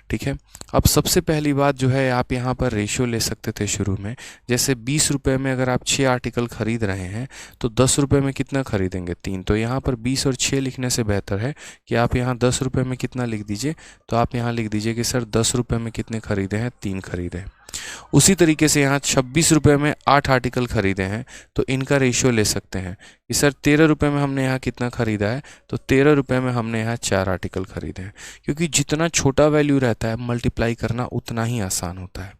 ठीक है। अब सबसे पहली बात जो है, आप यहाँ पर रेशियो ले सकते थे शुरू में। जैसे 20 रुपये में अगर आप 6 आर्टिकल खरीद रहे हैं, तो 10 रुपये में कितना खरीदेंगे, 3। तो यहाँ पर 20 और 6 लिखने से बेहतर है कि आप यहाँ 10 रुपये में कितना लिख दीजिए। तो आप यहाँ लिख दीजिए कि सर 10 रुपये में कितने खरीदे हैं, 3 खरीदे। उसी तरीके से यहाँ 26 रुपये में 8 आर्टिकल खरीदे हैं, तो इनका रेशियो ले सकते हैं कि सर 13 रुपये में हमने यहाँ कितना खरीदा है, तो 13 रुपये में हमने यहाँ 4 आर्टिकल खरीदे हैं। क्योंकि जितना छोटा वैल्यू रहता है, मल्टीप्लाई करना उतना ही आसान होता है,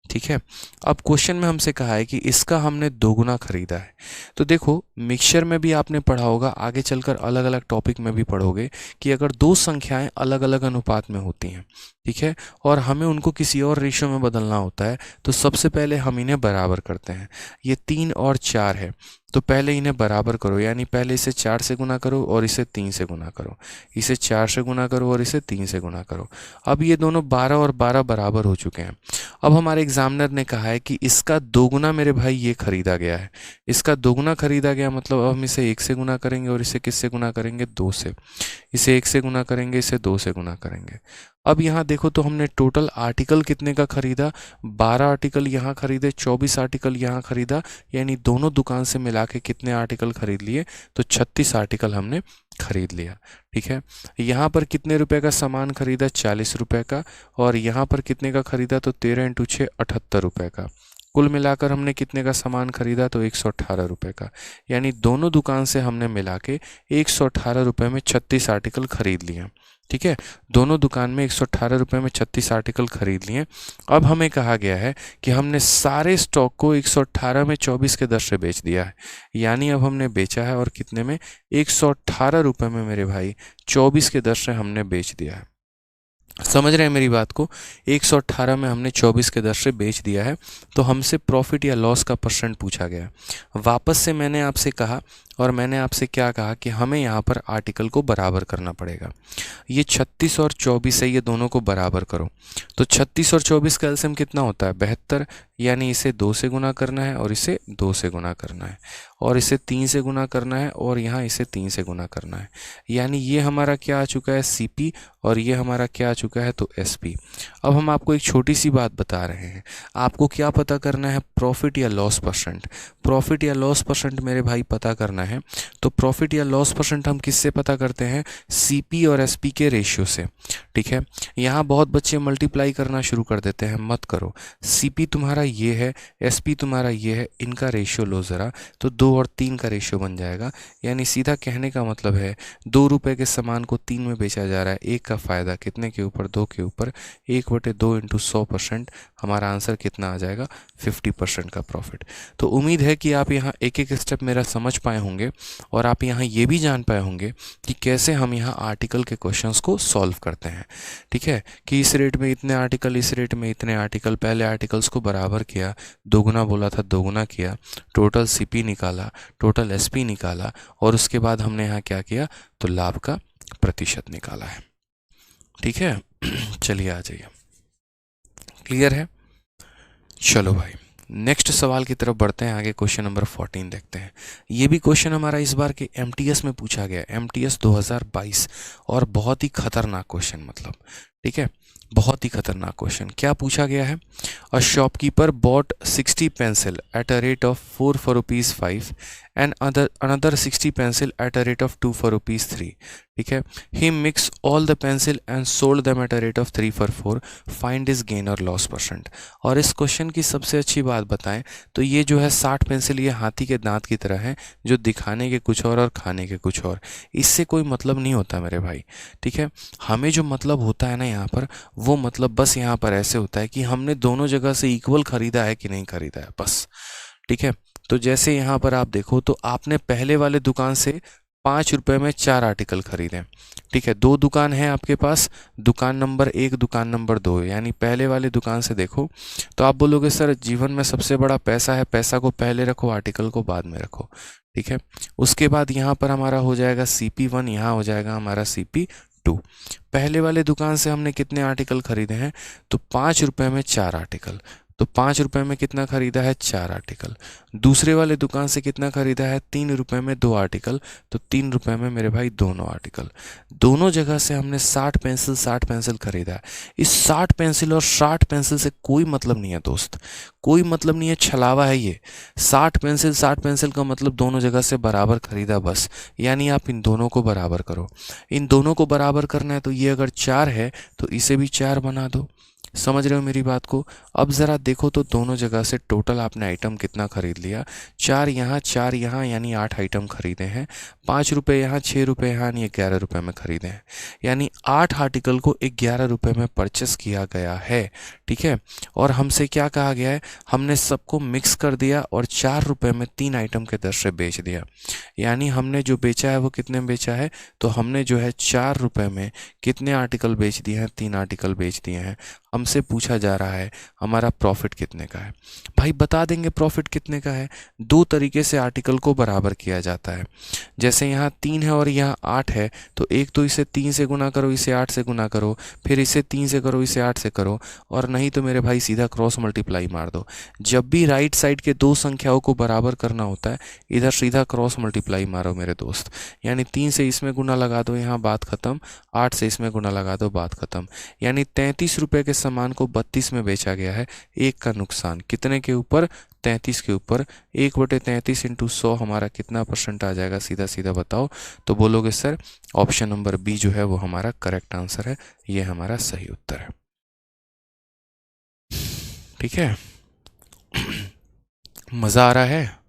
ठीक है। अब क्वेश्चन में हमसे कहा है कि इसका हमने 2 गुना खरीदा है। तो देखो, मिक्सचर में भी आपने पढ़ा होगा, आगे चलकर अलग अलग टॉपिक में भी पढ़ोगे कि अगर 2 संख्याएं अलग अलग अनुपात में होती हैं, ठीक है, और हमें उनको किसी और रेशियो में बदलना होता है, तो सबसे पहले हम इन्हें बराबर करते हैं। ये 3 और 4 है, तो पहले इन्हें बराबर करो, यानी पहले इसे 4 से गुना करो और इसे 3 से गुना करो, इसे 4 से गुना करो और इसे 3 से गुना करो। अब ये दोनों 12 और 12 बराबर हो चुके हैं। अब हमारे एग्जामिनर ने कहा है कि इसका 2 गुना मेरे भाई ये खरीदा गया है। इसका 2 गुना खरीदा गया मतलब अब हम इसे 1 से गुना करेंगे और इसे किससे गुना करेंगे, 2 से। इसे 1 से गुना करेंगे, इसे 2 से गुना करेंगे। अब यहाँ देखो तो हमने टोटल आर्टिकल कितने का खरीदा, 12 आर्टिकल यहाँ खरीदे, 24 आर्टिकल यहाँ खरीदा, यानी दोनों दुकान से मिला के कितने आर्टिकल खरीद लिए, तो 36 आर्टिकल हमने खरीद लिया, ठीक है। यहाँ पर कितने रुपए का सामान खरीदा, 40 रुपए का, और यहाँ पर कितने का खरीदा, तो 13 × 6 78 रुपए का। कुल मिलाकर हमने कितने का सामान खरीदा, तो 118 रुपए का। यानी दोनों दुकान से हमने मिला के 118 रुपये में 36 आर्टिकल खरीद लिए, ठीक है। दोनों दुकान में 118 रुपये में 36 आर्टिकल खरीद लिए। अब हमें कहा गया है कि हमने सारे स्टॉक को 118 में 24 के दर से बेच दिया है, यानी अब हमने बेचा है और कितने में, 118 रुपये में मेरे भाई 24 के दर से हमने बेच दिया है। समझ रहे हैं मेरी बात को। 118 में हमने 24 के दर से बेच दिया है, तो हमसे प्रॉफिट या लॉस का परसेंट पूछा गया। वापस से मैंने आपसे कहा, और मैंने आपसे क्या कहा कि हमें यहाँ पर आर्टिकल को बराबर करना पड़ेगा। ये 36 और 24 है, ये दोनों को बराबर करो। तो 36 और 24 का एलसीएम कितना होता है? 72। यानी इसे 2 से गुना करना है, और इसे 2 से गुना करना है, और इसे 3 से गुना करना है, और यहाँ इसे 3 से गुना करना है। यानी ये हमारा क्या आ चुका है? सीपी, और ये हमारा क्या आ चुका है? तो एसपी। अब हम आपको एक छोटी सी बात बता रहे हैं, आपको क्या पता करना है? प्रॉफिट या लॉस परसेंट। प्रॉफिट या लॉस परसेंट मेरे भाई पता करना है, तो प्रॉफिट या लॉस परसेंट हम किससे पता करते हैं? सीपी और एसपी के रेशियो से। ठीक है, यहाँ बहुत बच्चे मल्टीप्लाई करना शुरू कर देते हैं, मत करो। सीपी तुम्हारा ये है, एसपी तुम्हारा ये है, इनका रेशियो लो ज़रा, तो 2 और 3 का रेशियो बन जाएगा। यानी सीधा कहने का मतलब है 2 रुपये के सामान को 3 में बेचा जा रहा है, एक का फ़ायदा कितने के ऊपर? 2 के ऊपर। 1/2 इंटू 100%, हमारा आंसर कितना आ जाएगा? 50% का प्रॉफिट। तो उम्मीद है कि आप यहाँ एक एक स्टेप मेरा समझ पाए होंगे, और आप यहाँ ये भी जान पाए होंगे कि कैसे हम यहाँ आर्टिकल के क्वेश्चंस को सॉल्व करते हैं। ठीक है, कि इस रेट में इतने आर्टिकल, इस रेट में इतने आर्टिकल, पहले आर्टिकल्स को बराबर किया, दोगुना बोला था दोगुना किया, टोटल सीपी निकाला, टोटल एसपी निकाला, और उसके बाद हमने यहाँ क्या किया? तो लाभ का प्रतिशत निकाला है। ठीक है, चलिए आ जाइए। क्लियर है? चलो भाई, नेक्स्ट सवाल की तरफ बढ़ते हैं आगे। क्वेश्चन नंबर 14 देखते हैं। ये भी क्वेश्चन हमारा इस बार के एमटीएस में पूछा गया, एमटीएस 2022, और बहुत ही खतरनाक क्वेश्चन, मतलब ठीक है, बहुत ही खतरनाक क्वेश्चन। क्या पूछा गया है? A shopkeeper bought 60 pencil at a rate of 4 for rupees 5 and another 60 pencil at a rate of 2 for rupees 3। ठीक है, he mix all the pencil and sold them at a rate of 3 for 4, find is gain और लॉस परसेंट। और इस क्वेश्चन की सबसे अच्छी बात बताएं तो ये जो है 60 पेंसिल, ये हाथी के दांत की तरह है, जो दिखाने के कुछ और खाने के कुछ और। इससे कोई मतलब नहीं होता मेरे भाई। ठीक है, हमें जो मतलब होता है ना यहाँ पर, वो मतलब बस यहाँ पर ऐसे होता है कि हमने दोनों जगह से इक्वल खरीदा है कि नहीं खरीदा है, बस। ठीक है, तो जैसे यहाँ पर आप देखो, तो आपने पहले वाले दुकान से 5 रुपए में 4 आर्टिकल खरीदे। ठीक है, 2 दुकान है आपके पास, दुकान नंबर 1, दुकान नंबर 2, यानी पहले वाले दुकान से देखो तो आप बोलोगे सर जीवन में सबसे बड़ा पैसा है, पैसा को पहले रखो, आर्टिकल को बाद में रखो। ठीक है, उसके बाद यहाँ पर हमारा हो जाएगा CP1, यहाँ हो जाएगा हमारा CP2। पहले वाले दुकान से हमने कितने आर्टिकल खरीदे हैं? तो 5 रुपए में 4 आर्टिकल, तो 5 रुपए में कितना खरीदा है? 4 आर्टिकल। दूसरे वाले दुकान से कितना खरीदा है? 3 रुपए में 2 आर्टिकल, तो 3 रुपए में मेरे भाई दोनों आर्टिकल। दोनों जगह से हमने 60 पेंसिल खरीदा है। इस 60 पेंसिल और 60 पेंसिल से कोई मतलब नहीं है दोस्त, कोई मतलब नहीं है, छलावा है ये। 60 पेंसिल का मतलब दोनों जगह से बराबर खरीदा, बस। यानी आप इन दोनों को बराबर करो, इन दोनों को बराबर करना है, तो ये अगर 4 है तो इसे भी 4 बना दो। समझ रहे हो मेरी बात को? अब ज़रा देखो तो दोनों जगह से टोटल आपने आइटम कितना खरीद लिया? 4 यहाँ 4 यहाँ, यानी 8 आइटम खरीदे हैं। 5 रुपये यहाँ, 6 रुपये यहाँ, यानी 11 रुपये में खरीदे हैं। यानी 8 आर्टिकल को 11 रुपये में परचेस किया गया है। ठीक है, और हमसे क्या कहा गया है? हमने सबको मिक्स कर दिया और 4 रुपये में 3 आइटम के दर से बेच दिया। यानी हमने जो बेचा है वो कितने में बेचा है? तो हमने जो है 4 रुपये में कितने आर्टिकल बेच दिए हैं? 3 आर्टिकल बेच दिए हैं। हमसे पूछा जा रहा है हमारा प्रॉफिट कितने का है। भाई बता देंगे प्रॉफिट कितने का है। 2 तरीके से आर्टिकल को बराबर किया जाता है। जैसे यहाँ 3 है और यहाँ 8 है, तो एक तो इसे 3 से गुना करो, इसे 8 से गुना करो, फिर इसे 3 से करो, इसे 8 से करो, और नहीं तो मेरे भाई सीधा क्रॉस मल्टीप्लाई मार दो। जब भी राइट साइड के 2 संख्याओं को बराबर करना होता है, इधर सीधा क्रॉस मल्टीप्लाई मारो मेरे दोस्त। यानी 3 से इसमें गुना लगा दो, यहाँ बात खत्म। 8 से इसमें गुना लगा दो, बात खत्म। यानी 33 रुपये के सामान को 32 में बेचा गया है। 1 का नुकसान कितने के ऊपर? 33 के ऊपर। 1/33 इंटू 100 हमारा कितना परसेंट आ जाएगा? सीधा सीधा बताओ। तो बोलोगे सर ऑप्शन नंबर बी जो है वो हमारा करेक्ट आंसर है, ये हमारा सही उत्तर है। ठीक है, मज़ा आ रहा है?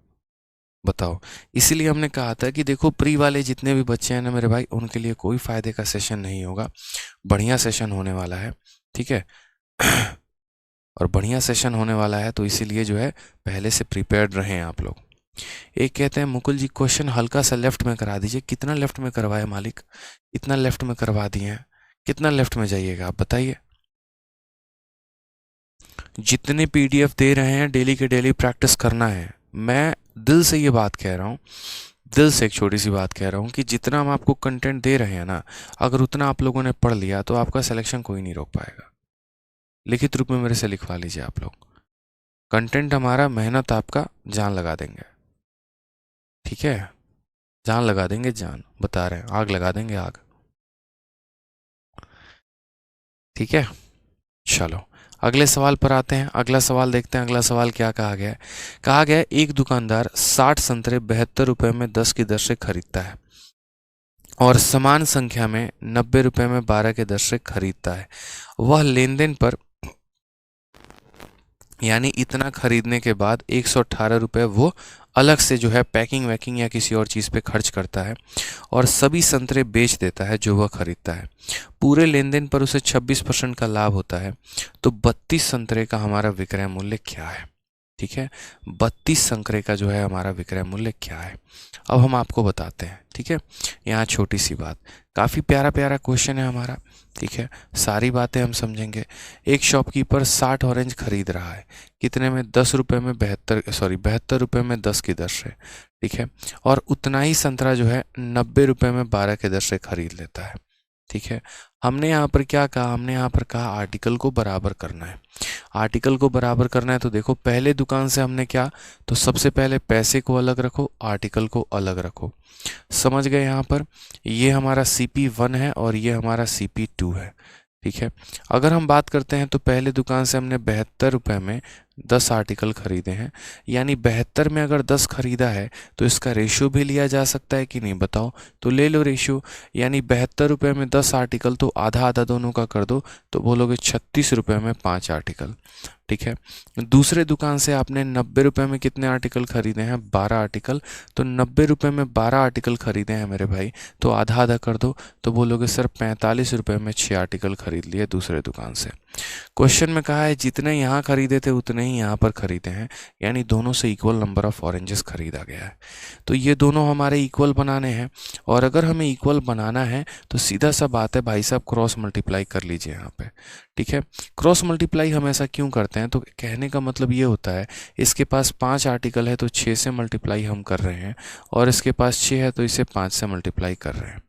बताओ। इसीलिए हमने कहा था कि देखो प्री वाले जितने भी बच्चे हैं ना मेरे भाई, उनके लिए कोई फ़ायदे का सेशन नहीं होगा, बढ़िया सेशन होने वाला है। ठीक है, और बढ़िया सेशन होने वाला है, तो इसीलिए जो है पहले से प्रिपेयर्ड रहें आप लोग। एक कहते हैं मुकुल जी क्वेश्चन हल्का सा लेफ्ट में करा दीजिए। कितना लेफ्ट में करवाए मालिक? इतना लेफ्ट में करवा दिए हैं, कितना लेफ्ट में जाइएगा आप बताइए। जितने पीडीएफ दे रहे हैं डेली के डेली प्रैक्टिस करना है। मैं दिल से ये बात कह रहा हूँ, दिल से एक छोटी सी बात कह रहा हूँ कि जितना हम आपको कंटेंट दे रहे हैं ना, अगर उतना आप लोगों ने पढ़ लिया तो आपका सिलेक्शन कोई नहीं रोक पाएगा। लिखित रूप में मेरे से लिखवा लीजिए आप लोग। कंटेंट हमारा, मेहनत आपका, जान लगा देंगे। ठीक है, जान लगा देंगे, जान बता रहे हैं, आग लगा देंगे, आग। ठीक है, चलो अगले सवाल पर आते हैं। अगला सवाल देखते हैं। अगला सवाल क्या कहा गया है? कहा गया है एक दुकानदार 60 संतरे 72 रुपए में 10 की दर से खरीदता है और समान संख्या में 90 रुपए में 12 के दर से खरीदता है। वह लेन देन पर, यानी इतना खरीदने के बाद 118 रुपये वो अलग से जो है पैकिंग वैकिंग या किसी और चीज़ पे खर्च करता है और सभी संतरे बेच देता है जो वह खरीदता है। पूरे लेन देन पर उसे 26% का लाभ होता है। तो 32 संतरे का हमारा विक्रय मूल्य क्या है? ठीक है, 32 संतरे का जो है हमारा विक्रय मूल्य क्या है, अब हम आपको बताते हैं। ठीक है, यहाँ छोटी सी बात, काफ़ी प्यारा प्यारा क्वेश्चन है हमारा। ठीक है, सारी बातें हम समझेंगे। एक शॉपकीपर 60 ऑरेंज खरीद रहा है, कितने में? 10 रुपये में 72 रुपये में 10 की दर से। ठीक है, और उतना ही संतरा जो है 90 रुपये में 12 के दर से खरीद लेता है। ठीक है, हमने यहाँ पर क्या कहा? हमने यहाँ पर कहा आर्टिकल को बराबर करना है। आर्टिकल को बराबर करना है तो देखो, पहले दुकान से हमने क्या, तो सबसे पहले पैसे को अलग रखो, आर्टिकल को अलग रखो। समझ गए? यहाँ पर ये हमारा CP1 है और ये हमारा CP2 है। ठीक है, अगर हम बात करते हैं तो पहले दुकान से हमने 72 रुपये में 10 आर्टिकल खरीदे हैं, यानी 72 में अगर 10 खरीदा है तो इसका रेशियो भी लिया जा सकता है कि नहीं, बताओ? तो ले लो रेशियो, यानी 72 रुपये में 10 आर्टिकल, तो आधा आधा दोनों का कर दो, तो बोलोगे 36 रुपये में 5 आर्टिकल। ठीक है, दूसरे दुकान से आपने 90 रुपये में कितने आर्टिकल खरीदे हैं? 12 आर्टिकल। तो 90 रुपये में 12 आर्टिकल खरीदे हैं मेरे भाई, तो आधा आधा कर दो, तो बोलोगे सर 45 रुपये में 6 आर्टिकल खरीद लिए दूसरे दुकान से। क्वेश्चन में कहा है जितने यहाँ खरीदे थे उतने ही यहाँ पर खरीदे हैं, यानी दोनों से इक्वल नंबर ऑफ ऑरेंजेस खरीदा गया है। तो ये दोनों हमारे इक्वल बनाने हैं, और अगर हमें इक्वल बनाना है तो सीधा सा बात है भाई साहब, क्रॉस मल्टीप्लाई कर लीजिए यहाँ पे। ठीक है, क्रॉस मल्टीप्लाई हम ऐसा क्यों करते हैं? तो कहने का मतलब ये होता है, इसके पास 5 आर्टिकल है तो 6 से मल्टीप्लाई हम कर रहे हैं, और इसके पास 6 है तो इसे 5 से मल्टीप्लाई कर रहे हैं।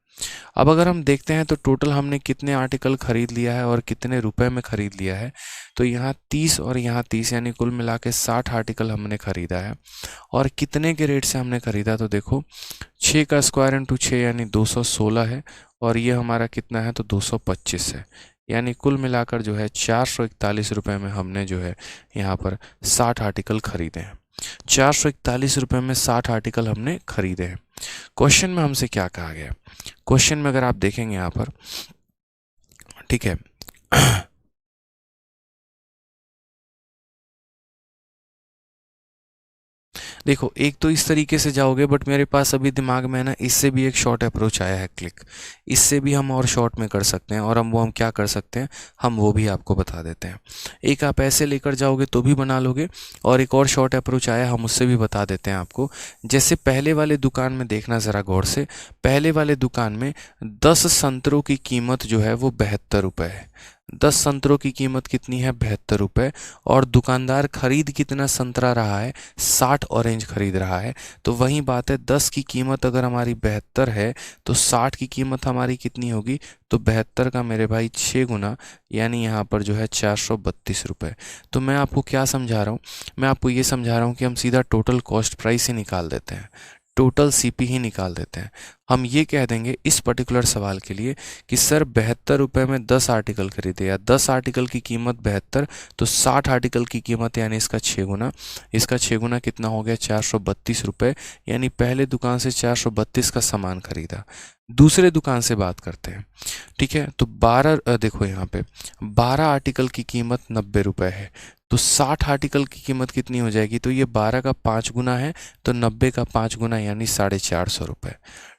अब अगर हम देखते हैं तो टोटल हमने कितने आर्टिकल खरीद लिया है और कितने रुपए में खरीद लिया है, तो यहाँ 30 और यहाँ 30, यानी कुल मिला के 60 आर्टिकल हमने खरीदा है। और कितने के रेट से हमने खरीदा? तो देखो 6 का स्क्वायर इंटू 6 यानी 216 है, और ये हमारा कितना है? तो 225 है, यानी कुल मिलाकर जो है 441 रुपये में हमने जो है यहाँ पर 60 आर्टिकल खरीदे हैं। 441 रुपये में 60 आर्टिकल हमने खरीदे हैं। क्वेश्चन में हमसे क्या कहा गया? क्वेश्चन में अगर आप देखेंगे यहाँ पर, ठीक है, देखो एक तो इस तरीके से जाओगे, बट मेरे पास अभी दिमाग में है ना, इससे भी एक शॉर्ट अप्रोच आया है, क्लिक। इससे भी हम और शॉर्ट में कर सकते हैं, और हम क्या कर सकते हैं, हम वो भी आपको बता देते हैं। एक आप ऐसे लेकर जाओगे तो भी बना लोगे, और एक और शॉर्ट अप्रोच आया, हम उससे भी बता देते हैं आपको। जैसे पहले वाले दुकान में देखना ज़रा गौर से, पहले वाले दुकान में 10 संतरों की कीमत जो है वो 72 रुपये है। 10 संतरों की कीमत कितनी है? 72 रुपये। और दुकानदार खरीद कितना संतरा रहा है? 60 ऑरेंज खरीद रहा है। तो वही बात है, 10 की कीमत अगर हमारी 72 है तो 60 की कीमत हमारी कितनी होगी? तो 72 का मेरे भाई 6 गुना, यानी यहाँ पर जो है 432 रुपये। तो मैं आपको क्या समझा रहा हूँ? मैं आपको ये समझा रहा हूँ कि हम सीधा टोटल कॉस्ट प्राइस ही निकाल देते हैं, टोटल CP ही निकाल देते हैं। हम ये कह देंगे इस पर्टिकुलर सवाल के लिए कि सर 72 रुपये में 10 आर्टिकल खरीदे, या 10 आर्टिकल की कीमत 72, तो 60 आर्टिकल की कीमत यानी इसका 6 गुना। इसका 6 गुना कितना हो गया? 432 रुपये, यानी पहले दुकान से 432 का सामान खरीदा। दूसरे दुकान से बात करते हैं। ठीक है, तो 12 देखो यहाँ पे 12 आर्टिकल की कीमत 90 रुपये है, तो 60 आर्टिकल की कीमत कितनी हो जाएगी? तो ये 12 का 5 गुना है, तो 90 का 5 गुना यानी 450 रुपये।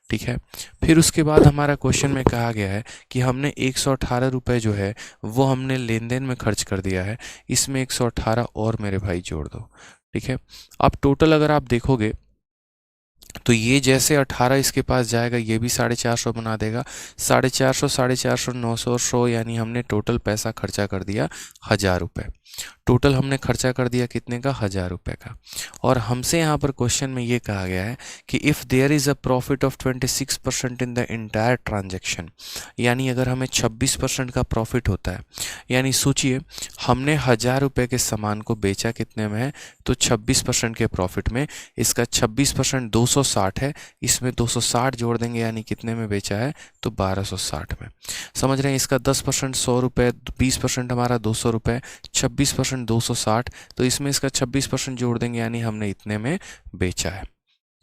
ठीक है, फिर उसके बाद हमारा क्वेश्चन में कहा गया है कि हमने 118 रुपये जो है वो हमने लेन देन में खर्च कर दिया है, इसमें 118 और मेरे भाई जोड़ दो। ठीक है, अब टोटल अगर आप देखोगे तो ये जैसे 18 इसके पास जाएगा ये भी 450 बना देगा। 450, 450, 900, 100, यानी हमने टोटल पैसा खर्चा कर दिया 1000 रुपये। टोटल हमने खर्चा कर दिया कितने का? 1000 रुपये का। और हमसे यहाँ पर क्वेश्चन में ये कहा गया है कि if there is a profit of 26% in the entire transaction, यानी अगर हमें 26% का प्रॉफिट होता है, यानी सोचिए हमने 1000 रुपये के सामान को बेचा कितने में है? तो 26% के प्रॉफिट में। इसका 26% 260 है, इसमें 260 जोड़ देंगे, यानी कितने में बेचा है? तो 1260 में। समझ रहे हैं? इसका 10% 100 रुपये, 20% हमारा 200 रुपये, 26% 260, तो इसमें इसका 26% जोड़ देंगे, यानी हमने इतने में बेचा है।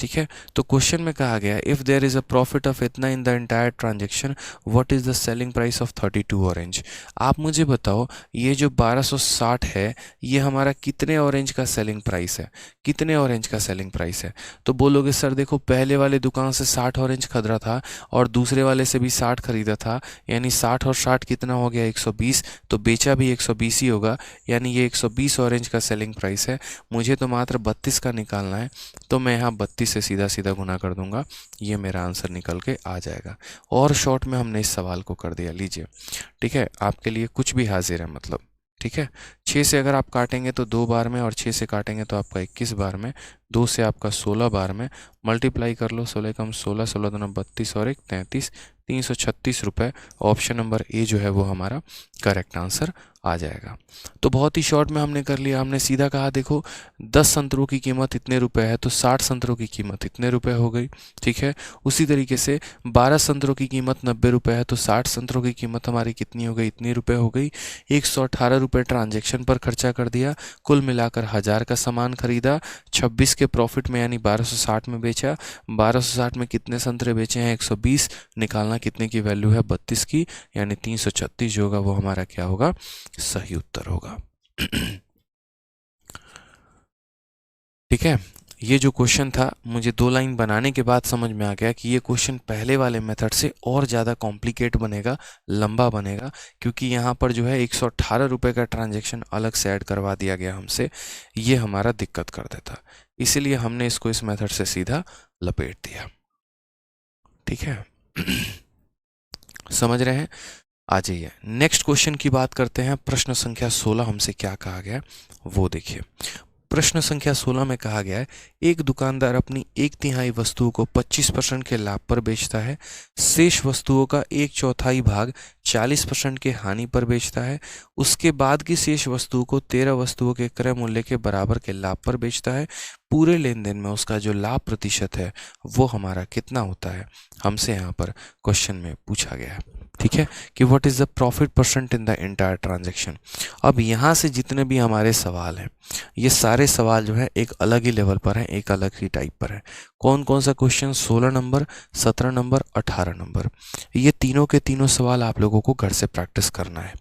ठीक है, तो क्वेश्चन में कहा गया if there is a profit of इतना in the entire transaction, what is the selling price of 32 orange. आप मुझे बताओ ये जो 1260 है ये हमारा कितने ऑरेंज का सेलिंग प्राइस है? कितने ऑरेंज का सेलिंग प्राइस है? तो बोलोगे सर देखो पहले वाले दुकान से 60 ऑरेंज खरीदा था और दूसरे वाले से भी 60 खरीदा था, यानी 60 और 60 कितना हो गया? 120, तो बेचा भी 120 ही होगा, यानी ये 120 ऑरेंज का सेलिंग प्राइस है। मुझे तो मात्र 32 का निकालना है, तो मैं यहाँ 32 से सीधा सीधा गुना कर दूंगा, ये मेरा आंसर निकल के आ जाएगा। और शॉर्ट में हमने इस सवाल को कर दिया। लीजिए, ठीक है, आपके लिए कुछ भी हाजिर है मतलब। ठीक है, 6 से अगर आप काटेंगे तो 2 बार में, और 6 से काटेंगे तो आपका 21 बार में, 2 से आपका 16 बार में। मल्टीप्लाई कर लो, 16 कम 16, 16 दूना 32 और 1 33, 336 रुपये। ऑप्शन नंबर ए जो है वो हमारा करेक्ट आंसर आ जाएगा। तो बहुत ही शॉर्ट में हमने कर लिया। हमने सीधा कहा देखो 10 संतरों की कीमत इतने रुपए है तो 60 संतरों की कीमत इतने रुपए हो गई। ठीक है, उसी तरीके से 12 संतरों की कीमत 90 रुपये है तो 60 संतरों की कीमत हमारी कितनी हो गई? इतनी रुपए हो गई। 118 रुपये ट्रांजेक्शन पर खर्चा कर दिया, कुल मिलाकर 1000 का सामान खरीदा, 26 के प्रॉफिट में यानी 1260 में बेचा। 1260 में कितने संतरे बेचे हैं? 120। निकालना कितने की वैल्यू है? 32 की, यानी 336 जो होगा वो हमारा क्या होगा? सही उत्तर होगा। ठीक है, ये जो क्वेश्चन था मुझे 2 लाइन बनाने के बाद समझ में आ गया कि ये क्वेश्चन पहले वाले मेथड से और ज़्यादा कॉम्प्लिकेट बनेगा, लंबा बनेगा, क्योंकि यहाँ पर जो है 118 रुपये का ट्रांजैक्शन अलग से ऐड करवा दिया गया हमसे, ये हमारा दिक्कत कर देता, इसीलिए हमने इसको इस मेथड से सीधा लपेट दिया। ठीक है, समझ रहे हैं? आ जाइए नेक्स्ट क्वेश्चन की बात करते हैं। प्रश्न संख्या 16 हमसे क्या कहा गया वो देखिए। प्रश्न संख्या 16 में कहा गया है एक दुकानदार अपनी 1/3 वस्तुओं को 25% के लाभ पर बेचता है, शेष वस्तुओं का 1/4 भाग 40% के हानि पर बेचता है, उसके बाद की शेष वस्तुओं को 13 वस्तुओं के क्रय मूल्य के बराबर के लाभ पर बेचता है। पूरे लेन देन में उसका जो लाभ प्रतिशत है वो हमारा कितना होता है, हमसे यहाँ पर क्वेश्चन में पूछा गया है। ठीक है, कि what is the profit percent in the entire transaction. अब यहाँ से जितने भी हमारे सवाल हैं ये सारे सवाल जो है एक अलग ही लेवल पर हैं, एक अलग ही टाइप पर है। कौन कौन सा क्वेश्चन? 16 नंबर, 17 नंबर, 18 नंबर, ये तीनों के तीनों सवाल आप लोगों को घर से प्रैक्टिस करना है।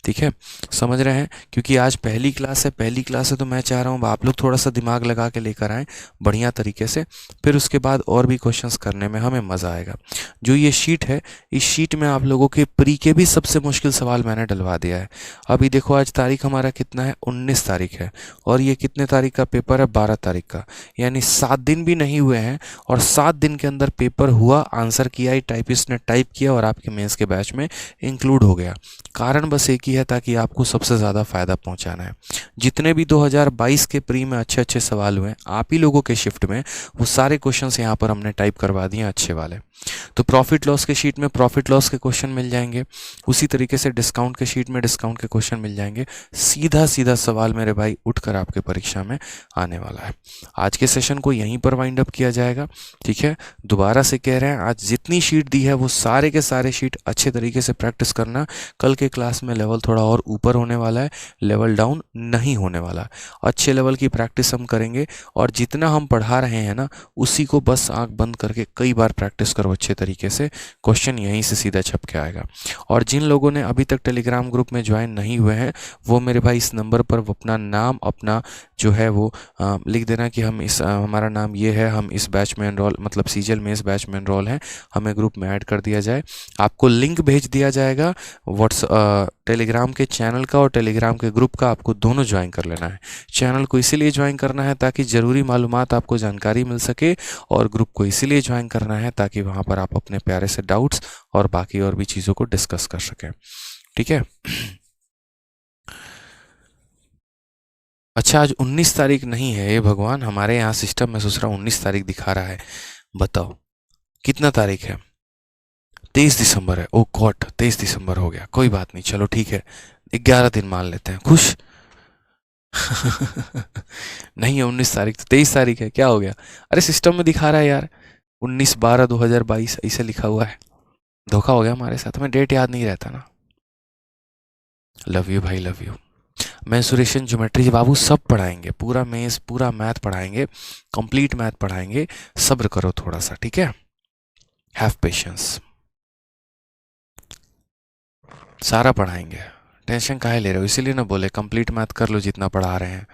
ठीक है, समझ रहे हैं? क्योंकि आज पहली क्लास है तो मैं चाह रहा हूँ आप लोग थोड़ा सा दिमाग लगा के लेकर आएँ बढ़िया तरीके से, फिर उसके बाद और भी क्वेश्चंस करने में हमें मज़ा आएगा। जो ये शीट है इस शीट में आप लोगों के प्री के भी सबसे मुश्किल सवाल मैंने डलवा दिया है। अभी देखो आज तारीख हमारा कितना है? 19 तारीख है, और ये कितने तारीख का पेपर है? 12 तारीख का, यानी 7 दिन भी नहीं हुए हैं और 7 दिन के अंदर पेपर हुआ, आंसर किया ही टाइपिस्ट ने टाइप किया और आपके मेंस के बैच में इंक्लूड हो गया। कारण बस एक ही है, ताकि आपको सबसे ज़्यादा फ़ायदा पहुंचाना है। जितने भी 2022 के प्री में अच्छे अच्छे सवाल हुए आप ही लोगों के शिफ्ट में, वो सारे क्वेश्चंस यहाँ पर हमने टाइप करवा दिए अच्छे वाले। तो प्रॉफिट लॉस के शीट में प्रॉफिट लॉस के क्वेश्चन मिल जाएंगे, उसी तरीके से डिस्काउंट के शीट में डिस्काउंट के क्वेश्चन मिल जाएंगे। सीधा सीधा सवाल मेरे भाई उठकर आपके परीक्षा में आने वाला है। आज के सेशन को यहीं पर वाइंड अप किया जाएगा। ठीक है, दोबारा से कह रहे हैं आज जितनी शीट दी है वो सारे के सारे शीट अच्छे तरीके से प्रैक्टिस करना। कल के क्लास में लेवल थोड़ा और ऊपर होने वाला है, लेवल डाउन नहीं होने वाला। अच्छे लेवल की प्रैक्टिस हम करेंगे और जितना हम पढ़ा रहे हैं ना उसी को बस आंख बंद करके कई बार प्रैक्टिस करो अच्छे तरीके से, क्वेश्चन यहीं से सीधा छप के आएगा। और जिन लोगों ने अभी तक टेलीग्राम ग्रुप में ज्वाइन नहीं हुए हैं वो मेरे भाई इस नंबर पर अपना नाम, अपना जो है वो लिख देना कि हम इस हमारा नाम ये है, हम इस बैच में एनरोल मतलब सीजीएल में इस बैच में एनरोल हैं, हमें ग्रुप में ऐड कर दिया जाए। आपको लिंक भेज दिया जाएगा टेलीग्राम के चैनल का और टेलीग्राम के ग्रुप का, आपको दोनों ज्वाइन कर लेना है। चैनल को इसीलिए ज्वाइन करना है ताकि ज़रूरी मालूमात आपको जानकारी मिल सके, और ग्रुप को इसीलिए ज्वाइन करना है ताकि वहाँ पर आप अपने प्यारे से डाउट्स और बाकी और भी चीज़ों को डिस्कस कर सकें। ठीक है। अच्छा, आज 19 तारीख नहीं है, ये भगवान, हमारे यहाँ सिस्टम में सोच रहा हूँ 19 तारीख दिखा रहा है। बताओ कितना तारीख है? 23 दिसंबर है। ओ गॉड, 23 दिसंबर हो गया। कोई बात नहीं, चलो ठीक है, 11 दिन मान लेते हैं। खुश? नहीं है 19 तारीख, तो 23 तारीख है। क्या हो गया? अरे सिस्टम में दिखा रहा है यार 19/12/2022 ऐसे लिखा हुआ है। धोखा हो गया हमारे साथ, हमें डेट याद नहीं रहता ना। लव यू भाई, लव यू। मेंसुरेशन, ज्योमेट्री बाबू सब पढ़ाएंगे, पूरा मेंस पूरा मैथ पढ़ाएंगे, कंप्लीट मैथ पढ़ाएंगे। सब्र करो थोड़ा सा, ठीक है। हैव पेशेंस, सारा पढ़ाएंगे। टेंशन काहे ले रहे हो? इसीलिए ना बोले कंप्लीट मैथ कर लो, जितना पढ़ा रहे हैं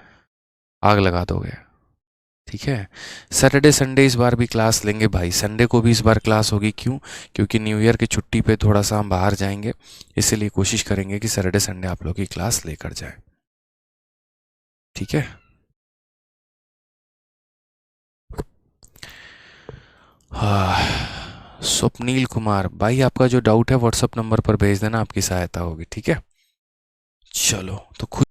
आग लगा दोगे। ठीक है। सैटरडे संडे इस बार भी क्लास लेंगे भाई, संडे को भी इस बार क्लास होगी। क्यों? क्योंकि न्यू ईयर की छुट्टी पे थोड़ा सा हम बाहर जाएंगे, इसीलिए कोशिश करेंगे कि सैटरडे संडे आप लोग की क्लास लेकर जाए। ठीक है। हाँ, स्वप्नील कुमार भाई, आपका जो डाउट है व्हाट्सएप नंबर पर भेज देना, आपकी सहायता होगी। ठीक है, चलो तो खुद